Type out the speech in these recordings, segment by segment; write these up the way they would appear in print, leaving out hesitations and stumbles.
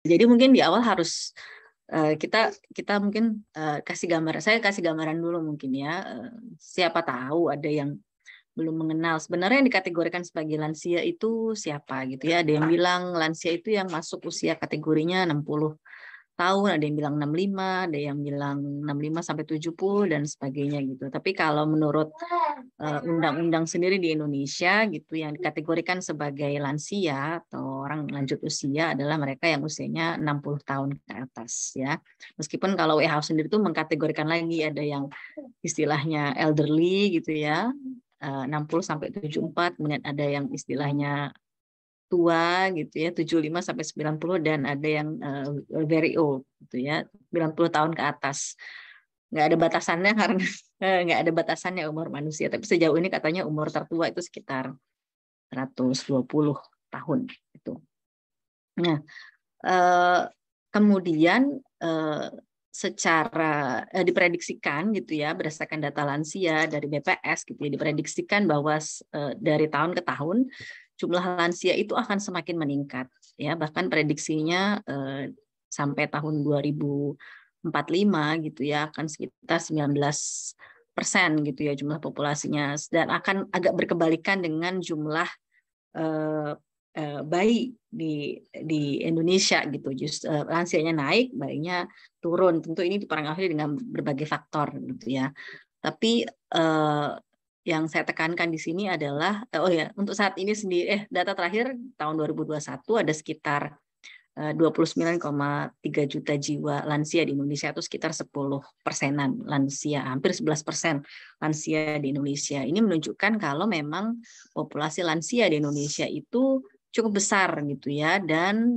Jadi mungkin di awal harus kita mungkin saya kasih gambaran dulu mungkin ya. Siapa tahu ada yang belum mengenal sebenarnya yang dikategorikan sebagai lansia itu siapa gitu ya. Ada yang bilang lansia itu yang masuk usia kategorinya 60 tahun, ada yang bilang 65, ada yang bilang 65 sampai 70 dan sebagainya gitu. Tapi kalau menurut undang-undang sendiri di Indonesia gitu yang dikategorikan sebagai lansia atau orang lanjut usia adalah mereka yang usianya 60 tahun ke atas ya. Meskipun kalau WHO sendiri itu mengkategorikan lagi ada yang istilahnya elderly gitu ya. 60 sampai 74, kemudian ada yang istilahnya tua gitu ya 75 sampai 90 dan ada yang very old gitu ya 90 tahun ke atas. Nggak ada batasannya karena nggak ada batasannya umur manusia, tapi sejauh ini katanya umur tertua itu sekitar 120 tahun itu. Nah, kemudian secara diprediksikan gitu ya berdasarkan data lansia dari BPS gitu ya diprediksikan bahwa dari tahun ke tahun jumlah lansia itu akan semakin meningkat ya, bahkan prediksinya sampai tahun 2045 gitu ya akan sekitar 19% gitu ya jumlah populasinya, dan akan agak berkebalikan dengan jumlah bayi di Indonesia gitu. Lansianya naik, bayinya turun. Tentu ini dipengaruhi dengan berbagai faktor gitu ya. Tapi yang saya tekankan di sini adalah untuk saat ini sendiri data terakhir tahun 2021 ada sekitar 29,3 juta jiwa lansia di Indonesia, atau sekitar 10%-an lansia, hampir 11% lansia di Indonesia. Ini menunjukkan kalau memang populasi lansia di Indonesia itu cukup besar gitu ya, dan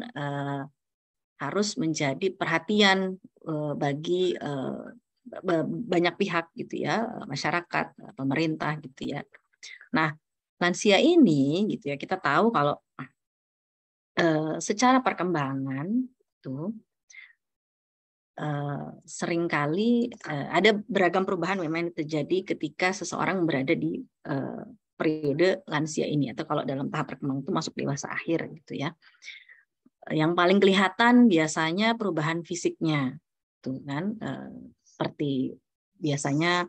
harus menjadi perhatian bagi banyak pihak gitu ya, masyarakat, pemerintah gitu ya. Nah, lansia ini gitu ya, kita tahu kalau secara perkembangan itu seringkali ada beragam perubahan memang yang terjadi ketika seseorang berada di periode lansia ini, atau kalau dalam tahap perkembangan itu masuk dewasa akhir gitu ya. Yang paling kelihatan biasanya perubahan fisiknya, tuh kan, seperti biasanya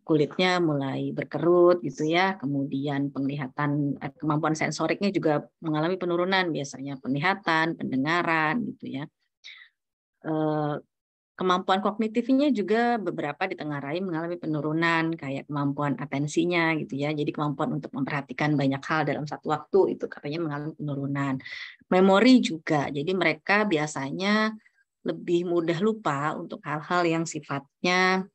kulitnya mulai berkerut gitu ya, kemudian penglihatan, kemampuan sensoriknya juga mengalami penurunan, biasanya penglihatan, pendengaran gitu ya. Kemampuan kognitifnya juga beberapa ditengarai mengalami penurunan, kayak kemampuan atensinya gitu ya. Jadi kemampuan untuk memperhatikan banyak hal dalam satu waktu itu katanya mengalami penurunan. Memori juga, jadi mereka biasanya lebih mudah lupa untuk hal-hal yang sifatnya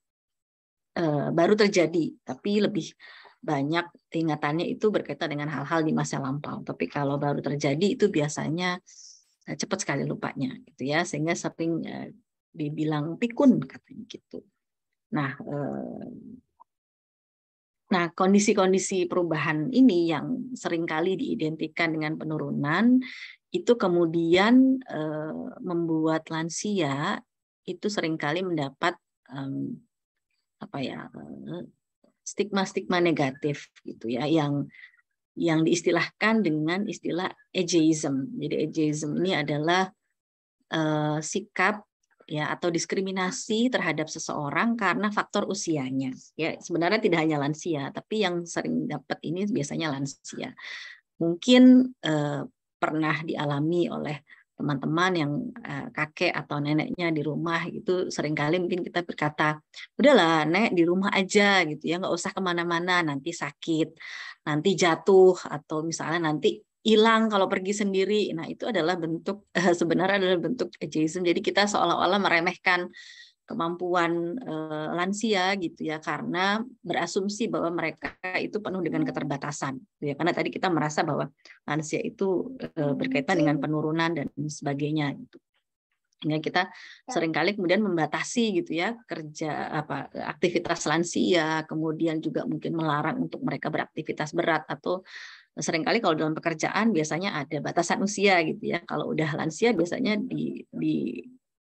baru terjadi, tapi lebih banyak ingatannya itu berkaitan dengan hal-hal di masa lampau. Tapi kalau baru terjadi itu biasanya cepat sekali lupanya, gitu ya, sehingga sering dibilang pikun katanya gitu. Nah, kondisi-kondisi perubahan ini yang seringkali diidentikan dengan penurunan itu kemudian membuat lansia itu seringkali mendapat stigma-stigma negatif gitu ya, yang diistilahkan dengan istilah ageism. Jadi ageism ini adalah sikap ya atau diskriminasi terhadap seseorang karena faktor usianya. Ya, sebenarnya tidak hanya lansia, tapi yang sering dapat ini biasanya lansia. Mungkin pernah dialami oleh teman-teman yang kakek atau neneknya di rumah itu, seringkali mungkin kita berkata, udahlah nek di rumah aja gitu ya, nggak usah kemana-mana, nanti sakit, nanti jatuh, atau misalnya nanti hilang kalau pergi sendiri. Nah, itu adalah bentuk sebenarnya adalah bentuk ageism. Jadi kita seolah-olah meremehkan kemampuan lansia gitu ya, karena berasumsi bahwa mereka itu penuh dengan keterbatasan gitu ya. Karena tadi kita merasa bahwa lansia itu berkaitan dengan penurunan dan sebagainya gitu. Hingga kita seringkali kemudian membatasi gitu ya aktivitas lansia, kemudian juga mungkin melarang untuk mereka beraktivitas berat, atau seringkali kalau dalam pekerjaan biasanya ada batasan usia gitu ya. Kalau udah lansia biasanya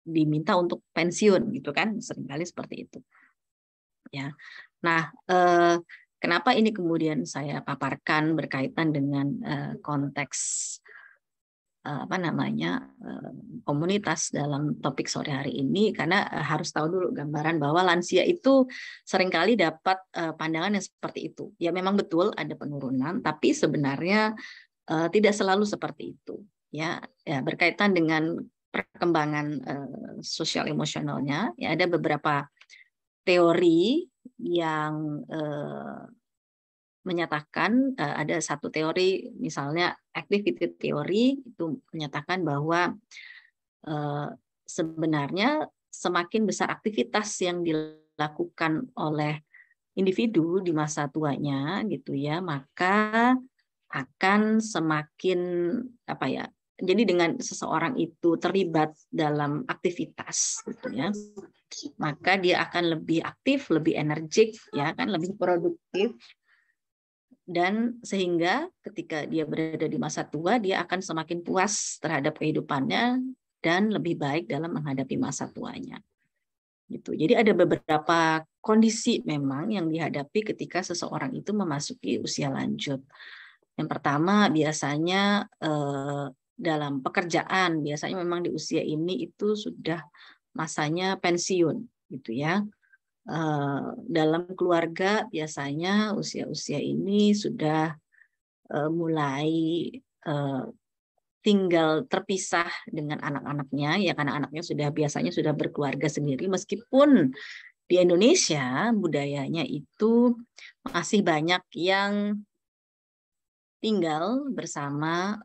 diminta untuk pensiun gitu kan, seringkali seperti itu. Ya. Nah, kenapa ini kemudian saya paparkan berkaitan dengan konteks komunitas dalam topik sore hari ini, karena harus tahu dulu gambaran bahwa lansia itu seringkali dapat pandangan yang seperti itu. Ya memang betul ada penurunan, tapi sebenarnya tidak selalu seperti itu. Ya berkaitan dengan perkembangan sosial emosionalnya, ya ada beberapa teori yang menyatakan, ada satu teori misalnya activity theory itu menyatakan bahwa sebenarnya semakin besar aktivitas yang dilakukan oleh individu di masa tuanya gitu ya, maka akan semakin jadi dengan seseorang itu terlibat dalam aktivitas gitu ya, maka dia akan lebih aktif, lebih energik ya kan, lebih produktif, dan sehingga ketika dia berada di masa tua dia akan semakin puas terhadap kehidupannya dan lebih baik dalam menghadapi masa tuanya. Gitu. Jadi ada beberapa kondisi memang yang dihadapi ketika seseorang itu memasuki usia lanjut. Yang pertama biasanya dalam pekerjaan, biasanya memang di usia ini itu sudah masanya pensiun gitu ya. Dalam keluarga biasanya usia-usia ini sudah mulai tinggal terpisah dengan anak-anaknya ya, karena anaknya biasanya sudah berkeluarga sendiri, meskipun di Indonesia budayanya itu masih banyak yang tinggal bersama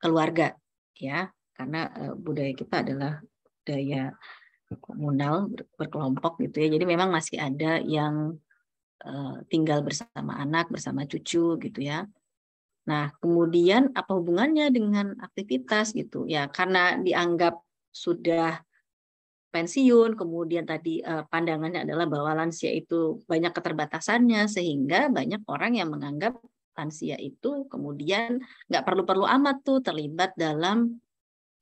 keluarga ya, karena budaya kita adalah budaya komunal, berkelompok gitu ya. Jadi memang masih ada yang tinggal bersama anak, bersama cucu gitu ya. Nah, kemudian apa hubungannya dengan aktivitas gitu ya? Karena dianggap sudah pensiun, kemudian tadi pandangannya adalah bahwa lansia itu banyak keterbatasannya, sehingga banyak orang yang menganggap lansia itu kemudian nggak perlu-perlu amat tuh terlibat dalam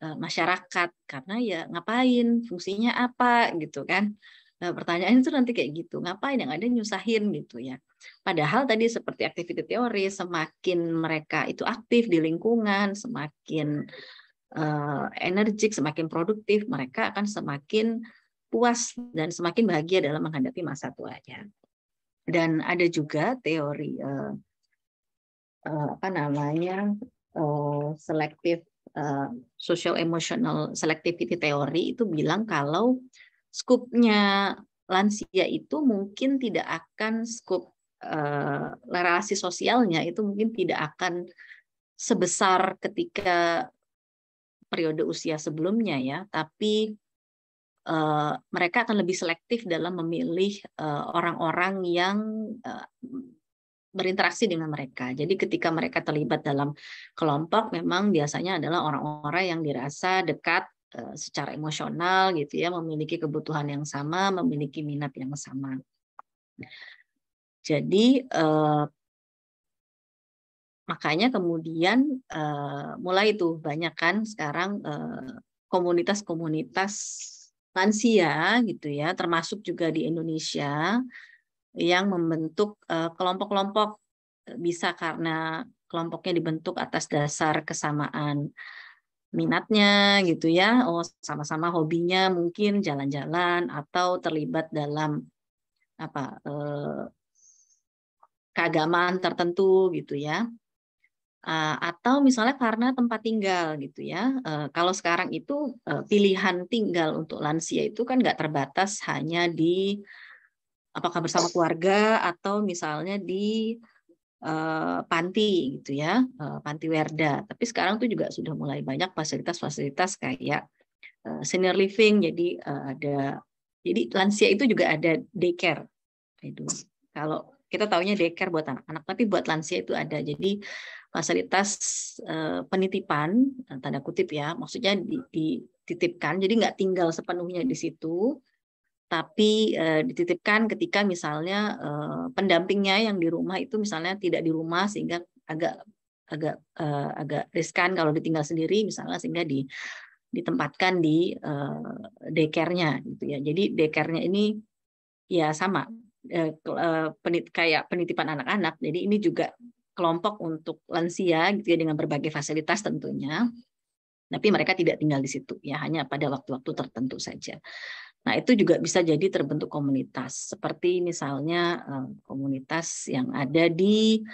masyarakat, karena ya ngapain, fungsinya apa gitu kan. Nah, pertanyaan itu nanti kayak gitu, ngapain, yang ada nyusahin gitu ya. Padahal tadi seperti activity theory, semakin mereka itu aktif di lingkungan, semakin energik, semakin produktif, mereka akan semakin puas dan semakin bahagia dalam menghadapi masa tuanya. Dan ada juga teori selective social emotional selectivity theory itu bilang kalau skupnya lansia itu mungkin tidak akan relasi sosialnya itu mungkin tidak akan sebesar ketika periode usia sebelumnya ya, tapi mereka akan lebih selektif dalam memilih orang-orang yang berinteraksi dengan mereka. Jadi ketika mereka terlibat dalam kelompok, memang biasanya adalah orang-orang yang dirasa dekat secara emosional gitu ya, memiliki kebutuhan yang sama, memiliki minat yang sama. Jadi makanya kemudian mulai tuh banyak kan sekarang komunitas-komunitas lansia gitu ya, termasuk juga di Indonesia yang membentuk kelompok-kelompok, bisa karena kelompoknya dibentuk atas dasar kesamaan minatnya gitu ya, sama-sama hobinya mungkin jalan-jalan atau terlibat dalam keagamaan tertentu gitu ya, atau misalnya karena tempat tinggal gitu ya. Kalau sekarang itu pilihan tinggal untuk lansia itu kan nggak terbatas hanya di apakah bersama keluarga atau misalnya di panti gitu ya, panti werda. Tapi sekarang tuh juga sudah mulai banyak fasilitas-fasilitas kayak senior living. Jadi jadi lansia itu juga ada daycare. Itu kalau kita taunya daycare buat anak-anak, tapi buat lansia itu ada. Jadi fasilitas penitipan tanda kutip ya, maksudnya dititipkan. Jadi nggak tinggal sepenuhnya di situ, tapi dititipkan ketika misalnya pendampingnya yang di rumah itu misalnya tidak di rumah, sehingga agak riskan kalau ditinggal sendiri misalnya, sehingga ditempatkan di daycare-nya gitu ya. Jadi daycare-nya ini ya sama kayak penitipan anak-anak. Jadi ini juga kelompok untuk lansia gitu ya, dengan berbagai fasilitas tentunya. Tapi mereka tidak tinggal di situ ya, hanya pada waktu-waktu tertentu saja. Nah, itu juga bisa jadi terbentuk komunitas. Seperti misalnya komunitas yang ada di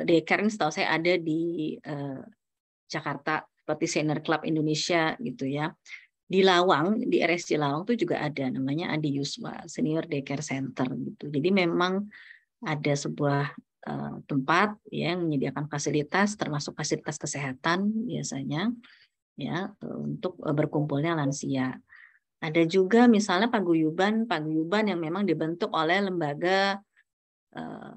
daycare, setahu saya ada di Jakarta, seperti Senior Club Indonesia gitu ya. Di Lawang, di RSC Lawang itu juga ada, namanya Adi Yuswa Senior Daycare Center gitu. Jadi memang ada sebuah tempat ya, yang menyediakan fasilitas, termasuk fasilitas kesehatan biasanya ya, untuk berkumpulnya lansia. Ada juga misalnya paguyuban yang memang dibentuk oleh lembaga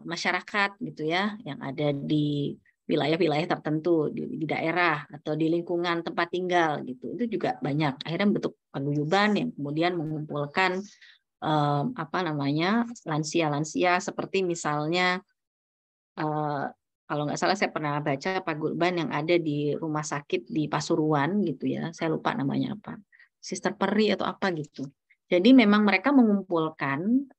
masyarakat gitu ya, yang ada di wilayah-wilayah tertentu di daerah atau di lingkungan tempat tinggal gitu. Itu juga banyak. Akhirnya bentuk paguyuban yang kemudian mengumpulkan lansia-lansia seperti misalnya kalau nggak salah saya pernah baca paguyuban yang ada di rumah sakit di Pasuruan gitu ya. Saya lupa namanya apa. Sister Peri atau apa gitu. Jadi memang mereka mengumpulkan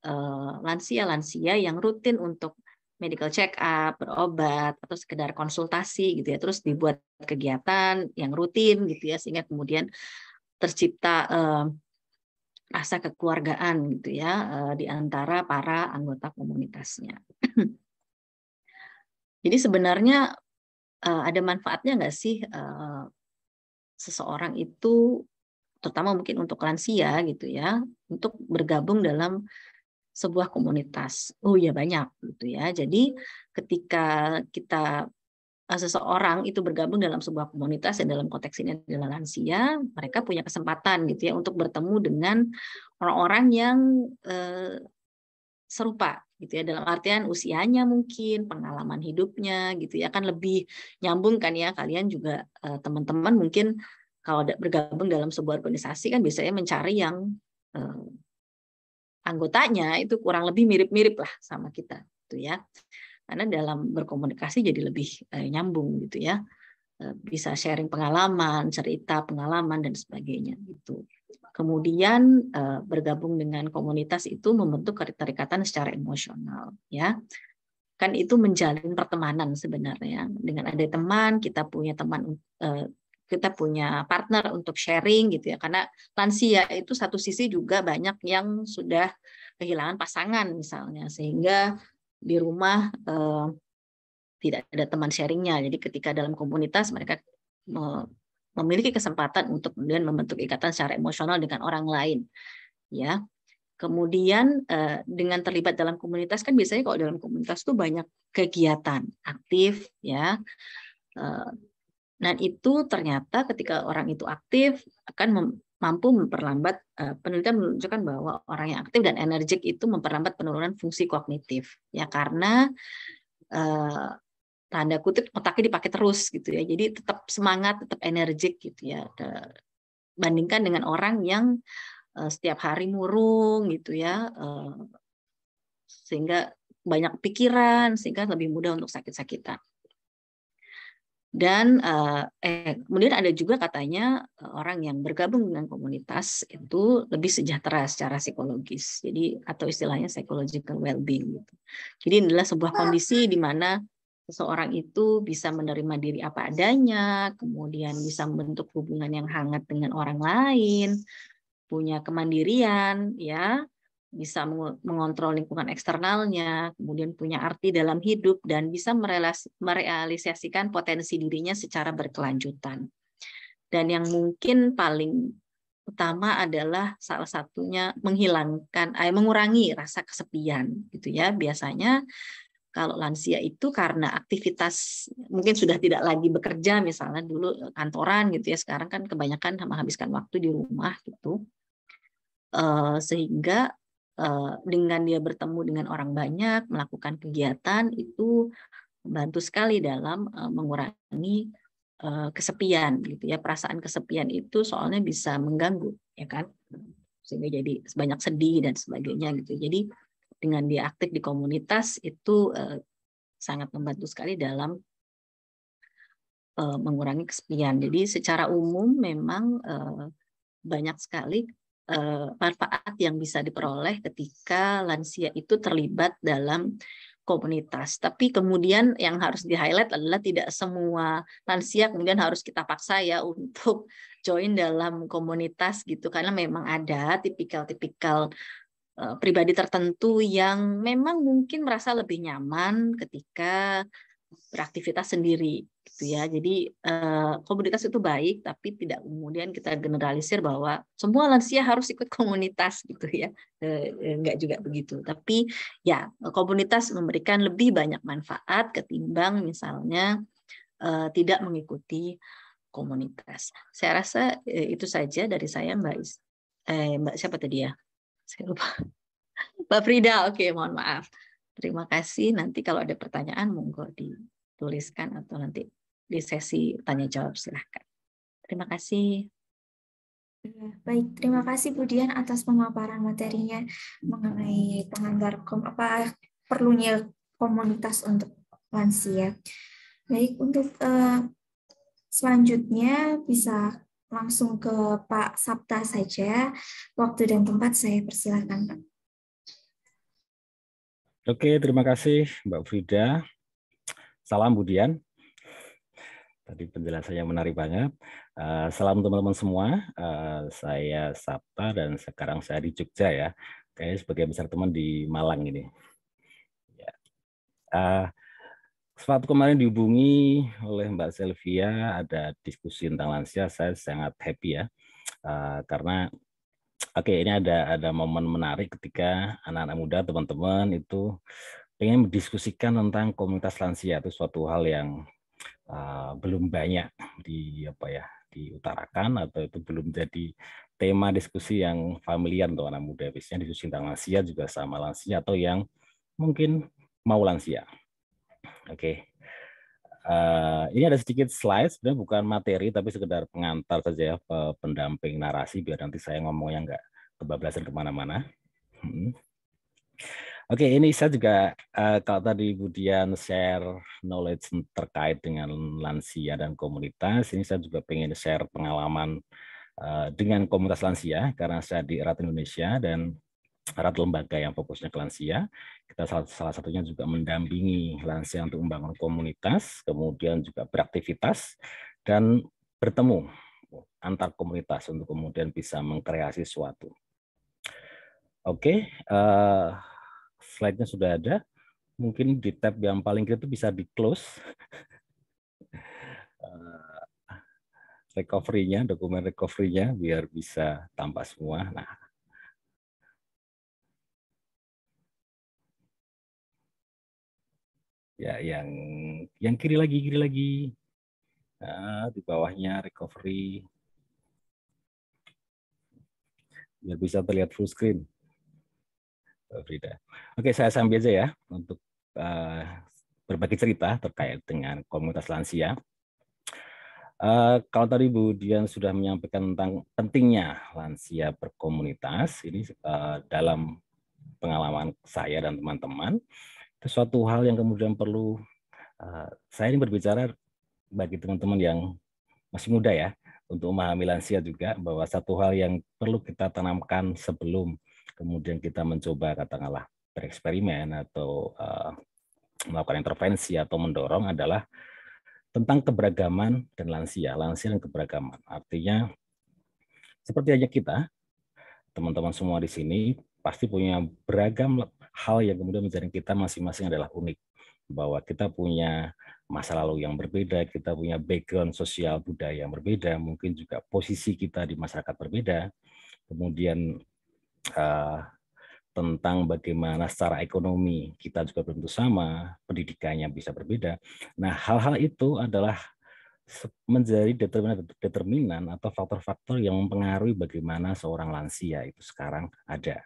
lansia-lansia yang rutin untuk medical check up, berobat atau sekedar konsultasi gitu ya. Terus dibuat kegiatan yang rutin gitu ya, sehingga kemudian tercipta rasa kekeluargaan gitu ya di antara para anggota komunitasnya. Jadi sebenarnya ada manfaatnya nggak sih seseorang itu, terutama mungkin untuk lansia gitu ya, untuk bergabung dalam sebuah komunitas? Oh ya, banyak gitu ya. Jadi ketika seseorang itu bergabung dalam sebuah komunitas, dan dalam konteks ini adalah lansia, mereka punya kesempatan gitu ya untuk bertemu dengan orang-orang yang serupa gitu ya, dalam artian usianya mungkin, pengalaman hidupnya gitu ya, kan lebih nyambung kan ya. Kalian juga teman-teman mungkin kalau bergabung dalam sebuah organisasi kan biasanya mencari yang anggotanya itu kurang lebih mirip-mirip lah sama kita gitu ya. Karena dalam berkomunikasi jadi lebih nyambung gitu ya. Bisa sharing pengalaman, cerita pengalaman dan sebagainya gitu. Kemudian bergabung dengan komunitas itu membentuk keterikatan secara emosional ya. Kan itu menjalin pertemanan sebenarnya. Dengan ada teman, kita punya teman, kita punya partner untuk sharing gitu ya. Karena lansia itu satu sisi juga banyak yang sudah kehilangan pasangan misalnya, sehingga di rumah tidak ada teman sharingnya. Jadi ketika dalam komunitas mereka memiliki kesempatan untuk kemudian membentuk ikatan secara emosional dengan orang lain ya. Kemudian dengan terlibat dalam komunitas, kan biasanya kalau dalam komunitas tuh banyak kegiatan aktif ya. Dan itu ternyata ketika orang itu aktif akan mampu memperlambat, penelitian menunjukkan bahwa orang yang aktif dan energik itu memperlambat penurunan fungsi kognitif ya, karena tanda kutip otaknya dipakai terus gitu ya. Jadi tetap semangat, tetap energik gitu ya. Bandingkan dengan orang yang setiap hari murung gitu ya, sehingga banyak pikiran, sehingga lebih mudah untuk sakit-sakitan. Dan kemudian ada juga katanya orang yang bergabung dengan komunitas itu lebih sejahtera secara psikologis. Jadi atau istilahnya psychological well-being gitu. Jadi ini adalah sebuah kondisi di mana seseorang itu bisa menerima diri apa adanya, kemudian bisa membentuk hubungan yang hangat dengan orang lain, punya kemandirian ya, bisa mengontrol lingkungan eksternalnya, kemudian punya arti dalam hidup, dan bisa merealisasikan potensi dirinya secara berkelanjutan. Dan yang mungkin paling utama adalah salah satunya mengurangi rasa kesepian gitu ya. Biasanya kalau lansia itu karena aktivitas mungkin sudah tidak lagi bekerja, misalnya dulu kantoran gitu ya, sekarang kan kebanyakan menghabiskan waktu di rumah gitu, sehingga dengan dia bertemu dengan orang banyak, melakukan kegiatan, itu membantu sekali dalam mengurangi kesepian gitu ya. Perasaan kesepian itu soalnya bisa mengganggu ya kan, sehingga jadi banyak sedih dan sebagainya gitu. Jadi dengan dia aktif di komunitas itu sangat membantu sekali dalam mengurangi kesepian. Jadi secara umum memang banyak sekali manfaat yang bisa diperoleh ketika lansia itu terlibat dalam komunitas. Tapi kemudian yang harus di-highlight adalah tidak semua lansia kemudian harus kita paksa ya untuk join dalam komunitas gitu, karena memang ada tipikal-tipikal pribadi tertentu yang memang mungkin merasa lebih nyaman ketika beraktivitas sendiri gitu ya. Jadi komunitas itu baik, tapi tidak kemudian kita generalisir bahwa semua lansia harus ikut komunitas gitu ya. Enggak juga begitu. Tapi ya komunitas memberikan lebih banyak manfaat ketimbang misalnya tidak mengikuti komunitas. Saya rasa itu saja dari saya, Mbak siapa tadi ya? Saya lupa. Mbak Frida, oke, mohon maaf. Terima kasih. Nanti kalau ada pertanyaan, monggo dituliskan atau nanti di sesi tanya jawab silahkan. Terima kasih. Baik, terima kasih Bu Dian atas pemaparan materinya mengenai perlunya komunitas untuk lansia. Baik, untuk selanjutnya bisa langsung ke Pak Sabta saja. Waktu dan tempat saya persilakan, Pak. Oke, terima kasih Mbak Frida. Salam Bu Dian. Tadi penjelasannya menarik banget. Salam teman-teman semua. Saya Sabta dan sekarang saya di Jogja ya. Kayaknya sebagai besar teman di Malang ini. Waktu kemarin dihubungi oleh Mbak Selvia, ada diskusi tentang lansia, saya sangat happy ya. Karena ini ada momen menarik ketika anak-anak muda, teman-teman itu pengen mendiskusikan tentang komunitas lansia. Itu suatu hal yang belum banyak diutarakan, atau itu belum jadi tema diskusi yang familiar untuk anak muda. Biasanya diskusi tentang lansia juga sama lansia atau yang mungkin mau lansia. Oke. Ini ada sedikit slide, sebenarnya bukan materi tapi sekedar pengantar saja ya, pendamping narasi biar nanti saya ngomongnya nggak kebablasan kemana-mana. Oke, ini saya juga kalau tadi Bu Dian share knowledge terkait dengan lansia dan komunitas, ini saya juga pengen share pengalaman dengan komunitas lansia karena saya di Erat Indonesia dan Erat lembaga yang fokusnya ke lansia. Kita salah satunya juga mendampingi lansia untuk membangun komunitas, kemudian juga beraktivitas dan bertemu antar komunitas untuk kemudian bisa mengkreasi sesuatu. Oke, slide-nya sudah ada. Mungkin di tab yang paling kiri itu bisa di-close. Recovery-nya, dokumen recovery-nya biar bisa tampak semua. Nah, ya yang kiri lagi. Nah, di bawahnya recovery. Biar bisa terlihat full screen. Frida. Oke, saya sambil aja ya untuk berbagi cerita terkait dengan komunitas lansia. Kalau tadi Bu Dian sudah menyampaikan tentang pentingnya lansia berkomunitas, ini dalam pengalaman saya dan teman-teman, itu suatu hal yang kemudian perlu saya ini berbicara bagi teman-teman yang masih muda ya, untuk memahami lansia juga bahwa satu hal yang perlu kita tanamkan sebelum kemudian kita mencoba katakanlah bereksperimen atau melakukan intervensi atau mendorong adalah tentang keberagaman dan lansia dan keberagaman. Artinya seperti aja kita, teman-teman semua di sini pasti punya beragam hal yang kemudian menjadi kita masing-masing adalah unik. Bahwa kita punya masa lalu yang berbeda, kita punya background sosial budaya yang berbeda, mungkin juga posisi kita di masyarakat berbeda, kemudian tentang bagaimana secara ekonomi kita juga belum tentu sama, pendidikannya bisa berbeda. Nah, hal-hal itu adalah menjadi determinan atau faktor-faktor yang mempengaruhi bagaimana seorang lansia itu sekarang ada.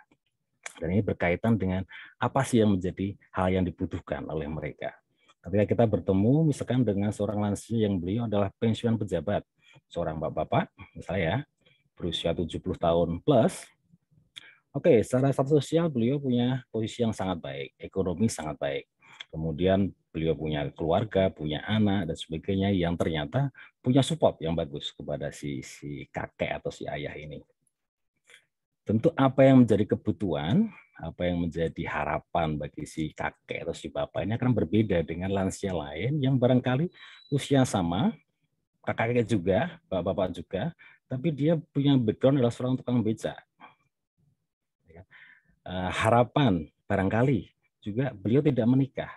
Dan ini berkaitan dengan apa sih yang menjadi hal yang dibutuhkan oleh mereka. Ketika kita bertemu misalkan dengan seorang lansia yang beliau adalah pensiunan pejabat, seorang bapak-bapak misalnya ya, berusia 70 tahun plus, oke, secara status sosial beliau punya posisi yang sangat baik, ekonomi sangat baik. Kemudian beliau punya keluarga, punya anak, dan sebagainya yang ternyata punya support yang bagus kepada si kakek atau si ayah ini. Tentu apa yang menjadi kebutuhan apa yang menjadi harapan bagi si kakek atau si bapak ini akan berbeda dengan lansia lain yang barangkali usia sama, kakek juga, bapak-bapak juga, tapi dia punya background adalah seorang tukang beca. Harapan barangkali juga beliau tidak menikah.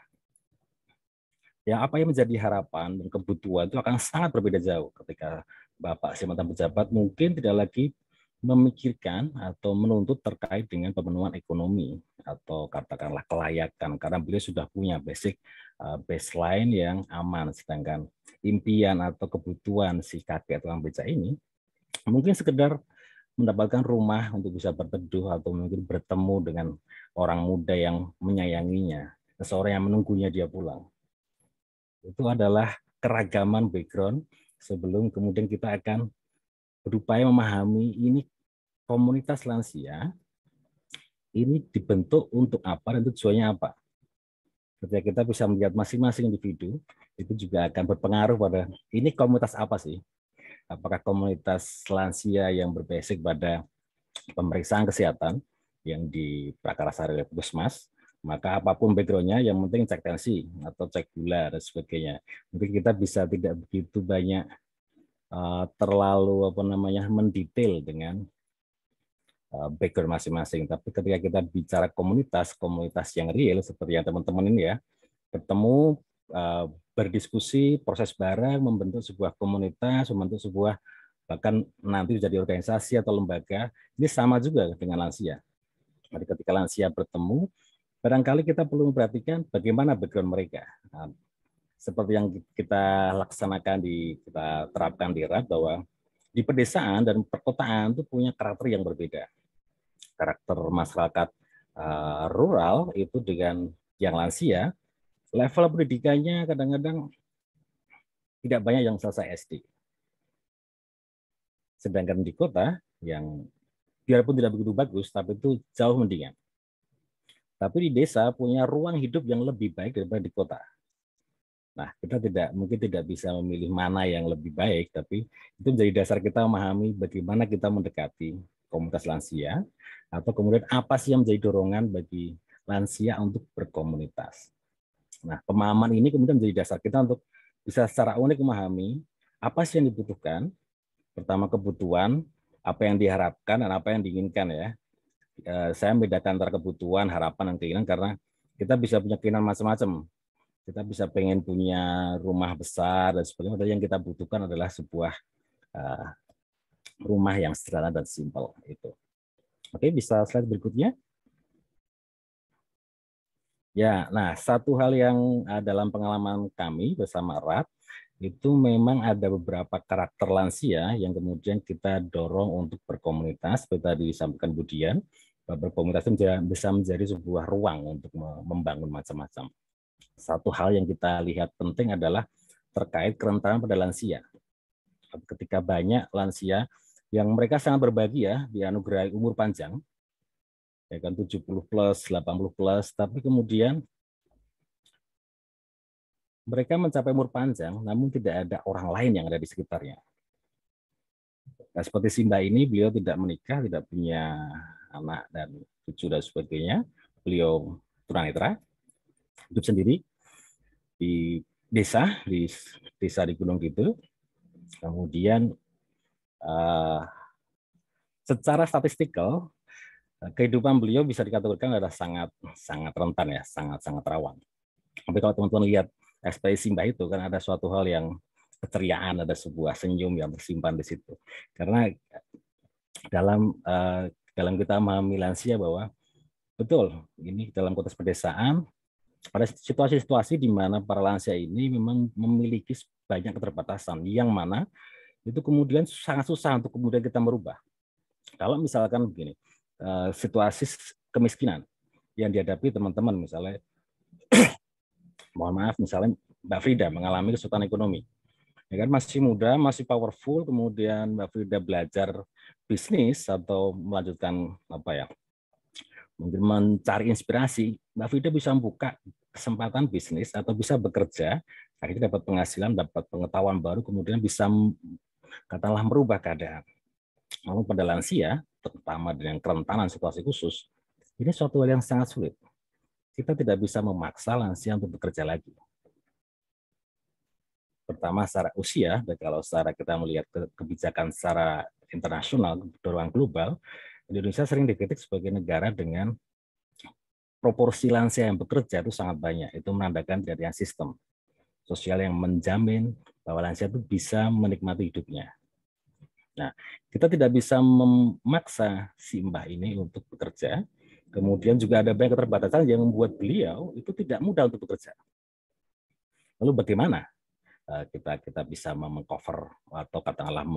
Ya, apa yang menjadi harapan dan kebutuhan itu akan sangat berbeda jauh ketika Bapak si mantan pejabat mungkin tidak lagi memikirkan atau menuntut terkait dengan pemenuhan ekonomi atau katakanlah kelayakan karena beliau sudah punya baseline yang aman, sedangkan impian atau kebutuhan si kakek tukang beca ini mungkin sekedar mendapatkan rumah untuk bisa berteduh atau mungkin bertemu dengan orang muda yang menyayanginya, seseorang yang menunggunya dia pulang. Itu adalah keragaman background sebelum kemudian kita akan berupaya memahami ini komunitas lansia ini dibentuk untuk apa dan tujuannya apa. Ketika kita bisa melihat masing-masing individu, itu juga akan berpengaruh pada ini komunitas apa sih? Apakah komunitas lansia yang berbasic pada pemeriksaan kesehatan yang diprakarsai oleh Puskesmas, maka apapun background-nya, yang penting cek tensi atau cek gula dan sebagainya. Mungkin kita bisa tidak begitu banyak terlalu mendetail dengan background masing-masing. Tapi ketika kita bicara komunitas yang real seperti yang teman-teman ini ya, bertemu, berdiskusi, proses bareng, membentuk sebuah komunitas, membentuk sebuah bahkan nanti jadi organisasi atau lembaga, ini sama juga dengan lansia. Jadi ketika lansia bertemu, barangkali kita perlu memperhatikan bagaimana background mereka. Seperti yang kita laksanakan kita terapkan di RAT bahwa di pedesaan dan perkotaan itu punya karakter yang berbeda. Karakter masyarakat rural itu dengan yang lansia, level pendidikannya kadang-kadang tidak banyak yang selesai SD. Sedangkan di kota yang biarpun tidak begitu bagus, tapi itu jauh mendingan. Tapi di desa punya ruang hidup yang lebih baik daripada di kota. Nah, kita mungkin tidak bisa memilih mana yang lebih baik, tapi itu menjadi dasar kita memahami bagaimana kita mendekati komunitas lansia, atau kemudian apa sih yang menjadi dorongan bagi lansia untuk berkomunitas. Nah, pemahaman ini kemudian menjadi dasar kita untuk bisa secara unik memahami apa sih yang dibutuhkan. Pertama, kebutuhan, apa yang diharapkan dan apa yang diinginkan ya. Saya membedakan antara kebutuhan, harapan, dan keinginan karena kita bisa punya keinginan macam-macam. Kita bisa pengen punya rumah besar dan sebagainya. Dan yang kita butuhkan adalah sebuah rumah yang sederhana dan simpel itu. Oke, bisa slide berikutnya. Ya, nah satu hal yang dalam pengalaman kami bersama RAT itu memang ada beberapa karakter lansia yang kemudian kita dorong untuk berkomunitas, seperti tadi disampaikan Budian, berkomunitas itu bisa menjadi sebuah ruang untuk membangun macam-macam. Satu hal yang kita lihat penting adalah terkait kerentanan pada lansia. Ketika banyak lansia yang mereka sangat berbahagia dianugerahi umur panjang, ya kan 70 plus, 80 plus, tapi kemudian mereka mencapai umur panjang, namun tidak ada orang lain yang ada di sekitarnya. Nah, seperti si Mbak ini, beliau tidak menikah, tidak punya anak dan cucu dan sebagainya. Beliau tunanetra, hidup sendiri di desa di Gunung Kidul. Kemudian secara statistikal kehidupan beliau bisa dikategorikan adalah sangat rentan ya, sangat rawan. Tapi kalau teman-teman lihat ekspresi Mbak itu kan ada suatu hal yang keceriaan, ada sebuah senyum yang tersimpan di situ. Karena dalam kita memahami lansia bahwa betul ini dalam konteks pedesaan pada situasi-situasi di mana para lansia ini memang memiliki banyak keterbatasan yang mana itu kemudian sangat susah untuk kemudian kita merubah. Kalau misalkan begini, situasi kemiskinan yang dihadapi teman-teman misalnya mohon maaf misalnya Mbak Frida mengalami kesulitan ekonomi, ya kan masih muda, masih powerful, kemudian Mbak Frida belajar bisnis atau melanjutkan mungkin mencari inspirasi, Mbak Frida bisa membuka kesempatan bisnis atau bisa bekerja, akhirnya dapat penghasilan, dapat pengetahuan baru, kemudian bisa katakanlah merubah keadaan. Namun pada lansia, terutama dengan kerentanan situasi khusus, Ini suatu hal yang sangat sulit. Kita tidak bisa memaksa lansia untuk bekerja lagi. Pertama secara usia, dan kalau secara kita melihat kebijakan secara internasional, ruang global, Indonesia sering dikritik sebagai negara dengan proporsi lansia yang bekerja itu sangat banyak. Itu menandakan adanya sistem sosial yang menjamin bahwa lansia itu bisa menikmati hidupnya. Nah, kita tidak bisa memaksa si mbah ini untuk bekerja. Kemudian juga ada banyak keterbatasan yang membuat beliau itu tidak mudah untuk bekerja. Lalu bagaimana kita bisa mengcover atau katakanlah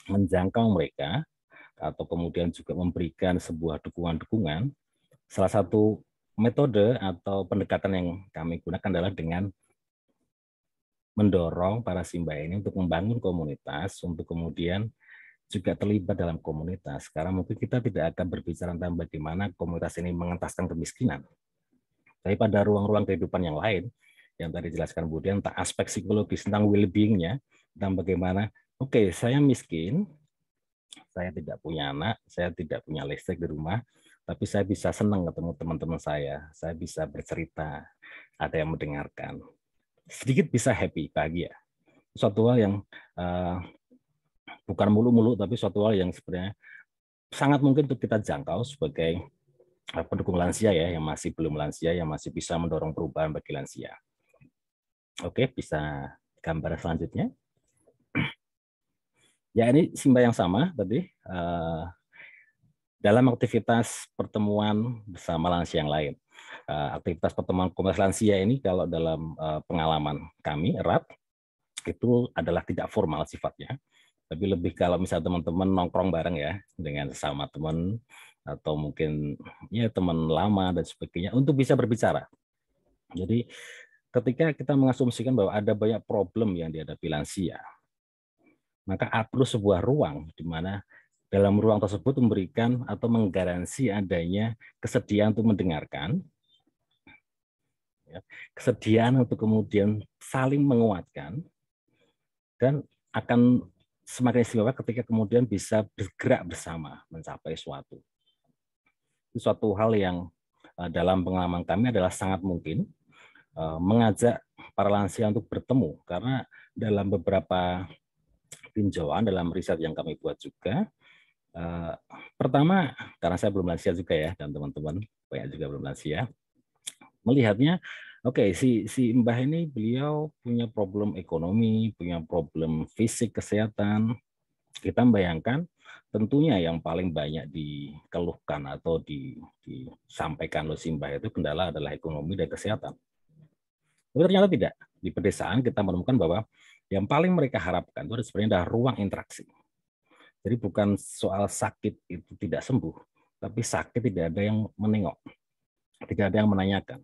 menjangkau mereka, atau kemudian juga memberikan sebuah dukungan-dukungan? Salah satu metode atau pendekatan yang kami gunakan adalah dengan mendorong para simba ini untuk membangun komunitas, untuk kemudian juga terlibat dalam komunitas. Karena mungkin kita tidak akan berbicara tentang bagaimana komunitas ini mengentaskan kemiskinan. Tapi pada ruang-ruang kehidupan yang lain, yang tadi dijelaskan kemudian tentang aspek psikologis, tentang well-being-nya, tentang bagaimana, oke, saya miskin, saya tidak punya anak, saya tidak punya listrik di rumah, tapi saya bisa senang ketemu teman-teman saya bisa bercerita, ada yang mendengarkan. Sedikit bisa happy, bahagia. Suatu hal yang bukan mulu-mulu, tapi suatu hal yang sebenarnya sangat mungkin untuk kita jangkau sebagai pendukung lansia ya, yang masih belum lansia, yang masih bisa mendorong perubahan bagi lansia. Oke, bisa gambar selanjutnya. Ya, ini simba yang sama tadi. Dalam aktivitas pertemuan bersama lansia yang lain. Aktivitas pertemuan komunitas lansia ini kalau dalam pengalaman kami erat, itu adalah tidak formal sifatnya, tapi lebih kalau misalnya teman-teman nongkrong bareng ya, dengan sesama teman, atau mungkin ya teman lama dan sebagainya, untuk bisa berbicara. Jadi ketika kita mengasumsikan bahwa ada banyak problem yang dihadapi lansia, maka perlu sebuah ruang di mana dalam ruang tersebut memberikan atau menggaransi adanya kesediaan untuk mendengarkan, kesediaan untuk kemudian saling menguatkan, dan akan semakin istimewa ketika kemudian bisa bergerak bersama mencapai suatu. Itu suatu hal yang dalam pengalaman kami adalah sangat mungkin mengajak para lansia untuk bertemu, karena dalam beberapa tinjauan dalam riset yang kami buat juga, pertama, karena saya belum lansia juga ya, dan teman-teman banyak juga belum lansia, melihatnya, oke, si mbah ini beliau punya problem ekonomi, punya problem fisik, kesehatan. Kita membayangkan tentunya yang paling banyak dikeluhkan atau disampaikan oleh si mbah itu kendala adalah ekonomi dan kesehatan. Tapi ternyata tidak. Di pedesaan kita menemukan bahwa yang paling mereka harapkan itu sebenarnya adalah ruang interaksi. Jadi bukan soal sakit itu tidak sembuh, tapi sakit tidak ada yang menengok, tidak ada yang menanyakan.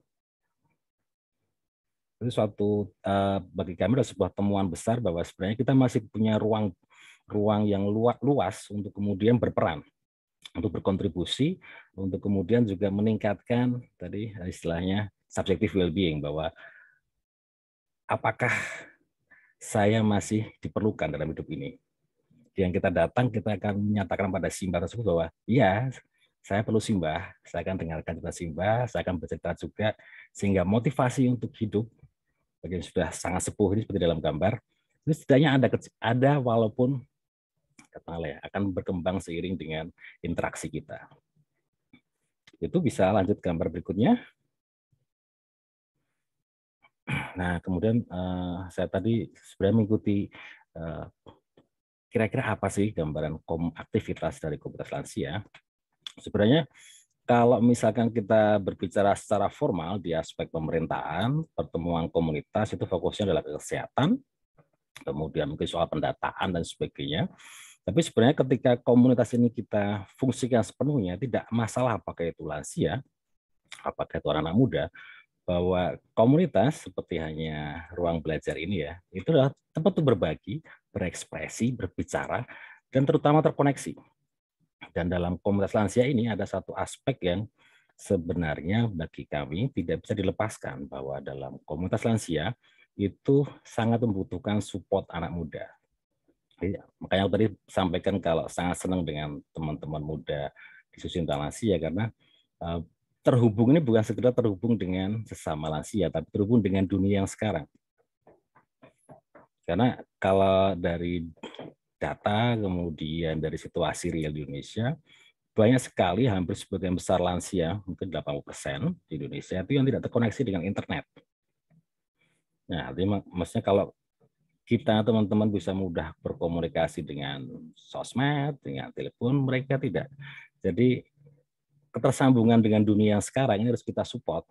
Itu suatu bagi kami adalah sebuah temuan besar bahwa sebenarnya kita masih punya ruang yang luas untuk kemudian berperan, untuk berkontribusi, untuk kemudian juga meningkatkan tadi istilahnya subjective well-being, bahwa apakah saya masih diperlukan dalam hidup ini. Yang kita datang, kita akan menyatakan pada simbah tersebut bahwa iya, saya perlu simbah, saya akan dengarkan cerita simbah, saya akan bercerita juga, sehingga motivasi untuk hidup bagi yang sudah sangat sepuh ini seperti dalam gambar, itu setidaknya ada walaupun katakanlah ya, akan berkembang seiring dengan interaksi kita. Itu bisa lanjut gambar berikutnya. Nah, kemudian saya tadi sebenarnya mengikuti kira-kira apa sih gambaran aktivitas dari komunitas lansia. Sebenarnya kalau misalkan kita berbicara secara formal di aspek pemerintahan, pertemuan komunitas itu fokusnya adalah kesehatan, kemudian mungkin soal pendataan dan sebagainya. Tapi sebenarnya ketika komunitas ini kita fungsikan sepenuhnya, tidak masalah apakah itu lansia, apakah itu anak muda, bahwa komunitas seperti hanya ruang belajar ini ya, itu adalah tempat untuk berbagi, berekspresi, berbicara, dan terutama terkoneksi. Dan dalam komunitas lansia ini ada satu aspek yang sebenarnya bagi kami tidak bisa dilepaskan, bahwa dalam komunitas lansia itu sangat membutuhkan support anak muda. Makanya tadi sampaikan kalau sangat senang dengan teman-teman muda diskusi tentang lansia, karena terhubung ini bukan sekedar terhubung dengan sesama lansia, tapi terhubung dengan dunia yang sekarang. Karena kalau dari data, kemudian dari situasi real di Indonesia, banyak sekali, hampir sebagian besar lansia, mungkin 80% di Indonesia, itu yang tidak terkoneksi dengan internet. Nah, artinya maksudnya kalau kita teman-teman bisa mudah berkomunikasi dengan sosmed, dengan telepon, mereka tidak. Jadi ketersambungan dengan dunia yang sekarang ini harus kita support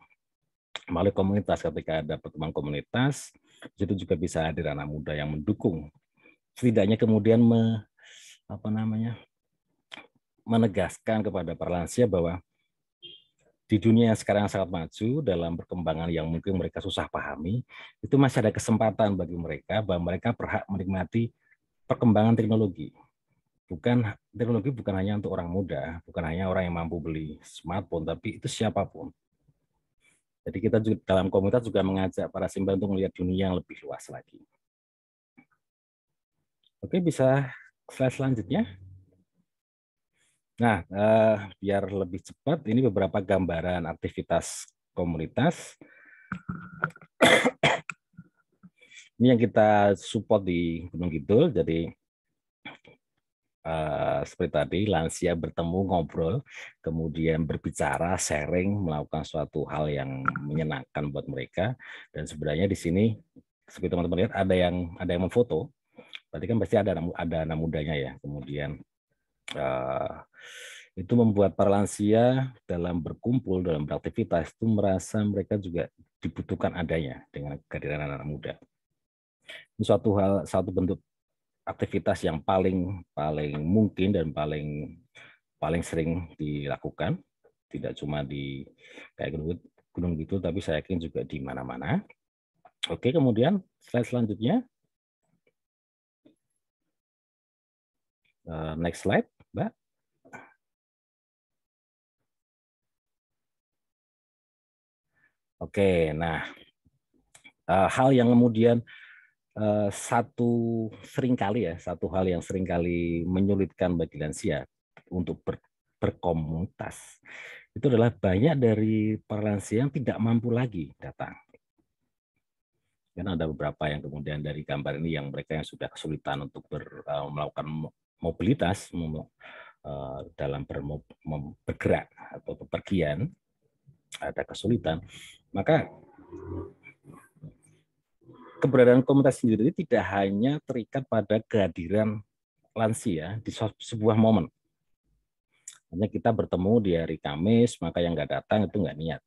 melalui komunitas. Ketika ada pertemuan komunitas, itu juga bisa hadir anak muda yang mendukung. Setidaknya kemudian menegaskan kepada para lansia bahwa di dunia yang sekarang sangat maju dalam perkembangan yang mungkin mereka susah pahami, itu masih ada kesempatan bagi mereka bahwa mereka berhak menikmati perkembangan teknologi. Teknologi bukan hanya untuk orang muda, bukan hanya orang yang mampu beli smartphone, tapi itu siapapun. Jadi kita juga dalam komunitas juga mengajak para simpan untuk melihat dunia yang lebih luas lagi. Oke, bisa slide selanjutnya. Nah, biar lebih cepat, ini beberapa gambaran aktivitas komunitas. Ini yang kita support di Gunung Kidul. Jadi seperti tadi, lansia bertemu, ngobrol, kemudian berbicara, sharing, melakukan suatu hal yang menyenangkan buat mereka. Dan sebenarnya di sini, seperti teman-teman lihat, ada yang memfoto. Berarti kan pasti ada anak mudanya ya. Kemudian itu membuat para lansia dalam berkumpul, dalam beraktivitas itu merasa mereka juga dibutuhkan adanya dengan kehadiran anak muda. Ini satu bentuk aktivitas yang paling mungkin dan paling sering dilakukan, tidak cuma di kayak gunung gitu, tapi saya yakin juga di mana-mana. Oke, kemudian slide selanjutnya. Next slide, Mbak. Oke, nah hal yang kemudian satu hal yang seringkali menyulitkan bagi lansia untuk berkomunitas itu adalah banyak dari para lansia yang tidak mampu lagi datang. Karena ada beberapa yang kemudian dari gambar ini yang mereka yang sudah kesulitan untuk melakukan mobilitas dalam bergerak atau bepergian, ada kesulitan, maka keberadaan komunitas sendiri tidak hanya terikat pada kehadiran lansia di sebuah momen. Hanya kita bertemu di hari Kamis, maka yang nggak datang itu nggak niat.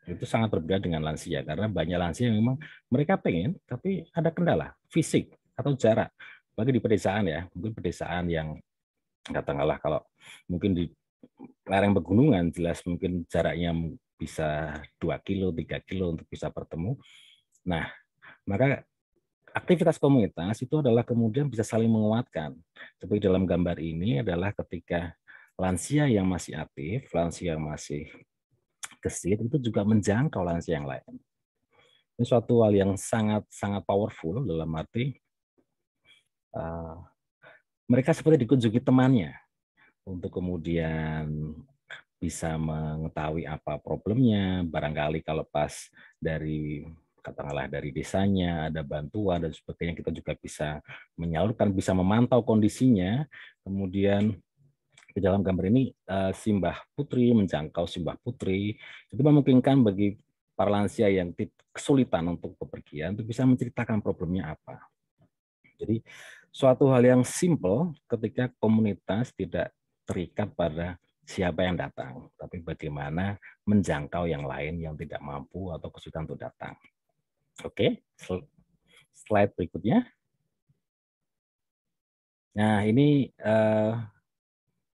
Itu sangat berbeda dengan lansia, karena banyak lansia yang memang mereka pengen, tapi ada kendala fisik atau jarak. Bagi di pedesaan ya, mungkin pedesaan yang katakanlah kalau mungkin di lereng pegunungan jelas mungkin jaraknya bisa 2 kilo, 3 kilo untuk bisa bertemu. Nah, maka aktivitas komunitas itu adalah kemudian bisa saling menguatkan. Seperti dalam gambar ini adalah ketika lansia yang masih aktif, lansia yang masih gesit, itu juga menjangkau lansia yang lain. Ini suatu hal yang sangat powerful dalam arti mereka seperti dikunjungi temannya untuk kemudian bisa mengetahui apa problemnya, barangkali kalau pas katakanlah dari desanya ada bantuan dan sebagainya, kita juga bisa menyalurkan, bisa memantau kondisinya. Kemudian di dalam gambar ini Simbah Putri menjangkau Simbah Putri, itu memungkinkan bagi para lansia yang kesulitan untuk bepergian itu bisa menceritakan problemnya apa. Jadi suatu hal yang simple ketika komunitas tidak terikat pada siapa yang datang, tapi bagaimana menjangkau yang lain yang tidak mampu atau kesulitan untuk datang. Oke, slide berikutnya. Nah, ini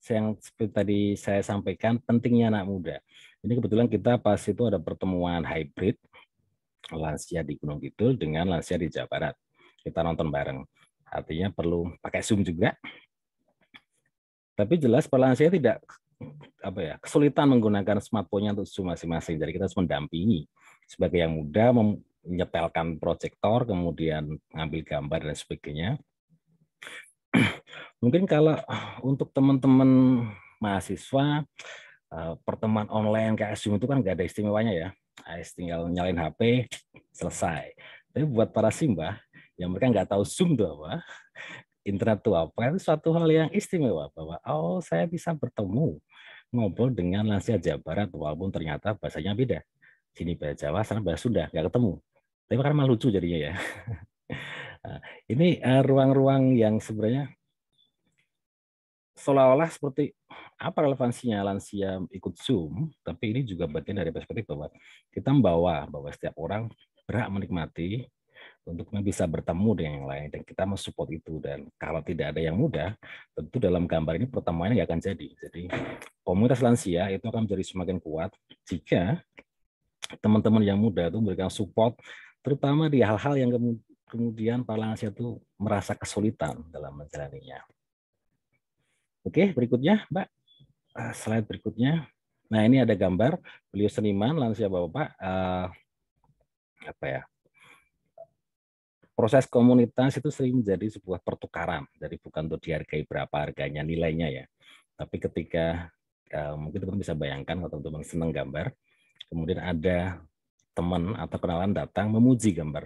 yang seperti tadi saya sampaikan, pentingnya anak muda. Ini kebetulan kita pas itu ada pertemuan hybrid lansia di Gunung Kidul dengan lansia di Jawa Barat. Kita nonton bareng. Artinya perlu pakai Zoom juga. Tapi jelas para lansia tidak kesulitan menggunakan smartphone-nya untuk Zoom masing-masing. Jadi kita harus mendampingi sebagai yang muda menyetelkan proyektor, kemudian ngambil gambar dan sebagainya. Mungkin kalau untuk teman-teman mahasiswa, pertemuan online kayak Zoom itu kan nggak ada istimewanya ya. Tinggal nyalain HP, selesai. Tapi buat para Simbah, yang mereka nggak tahu Zoom itu apa, internet itu apa, itu suatu hal yang istimewa. Bahwa, oh saya bisa bertemu, ngobrol dengan lansia Jawa Barat, walaupun ternyata bahasanya beda. Sini bahasa Jawa, sana bahasa Sunda, nggak ketemu. Tapi kan malah lucu jadinya ya. Nah, ini ruang-ruang yang sebenarnya seolah-olah seperti apa relevansinya lansia ikut Zoom, tapi ini juga bagian dari perspektif bahwa kita membawa bahwa setiap orang berhak menikmati untuk bisa bertemu dengan yang lain, dan kita mensupport itu. Dan kalau tidak ada yang mudah, tentu dalam gambar ini pertemuannya nggak akan jadi. Jadi komunitas lansia itu akan menjadi semakin kuat jika teman-teman yang muda itu memberikan support, terutama di hal-hal yang kemudian para lansia itu merasa kesulitan dalam menjalaninya. Oke, berikutnya, Mbak. Slide berikutnya. Nah, ini ada gambar beliau seniman lansia Bapak. Apa ya? Proses komunitas itu sering menjadi sebuah pertukaran. Jadi bukan untuk dihargai berapa harganya, nilainya ya. Tapi ketika mungkin teman-teman bisa bayangkan kalau teman-teman senang gambar, kemudian ada teman atau kenalan datang memuji gambar.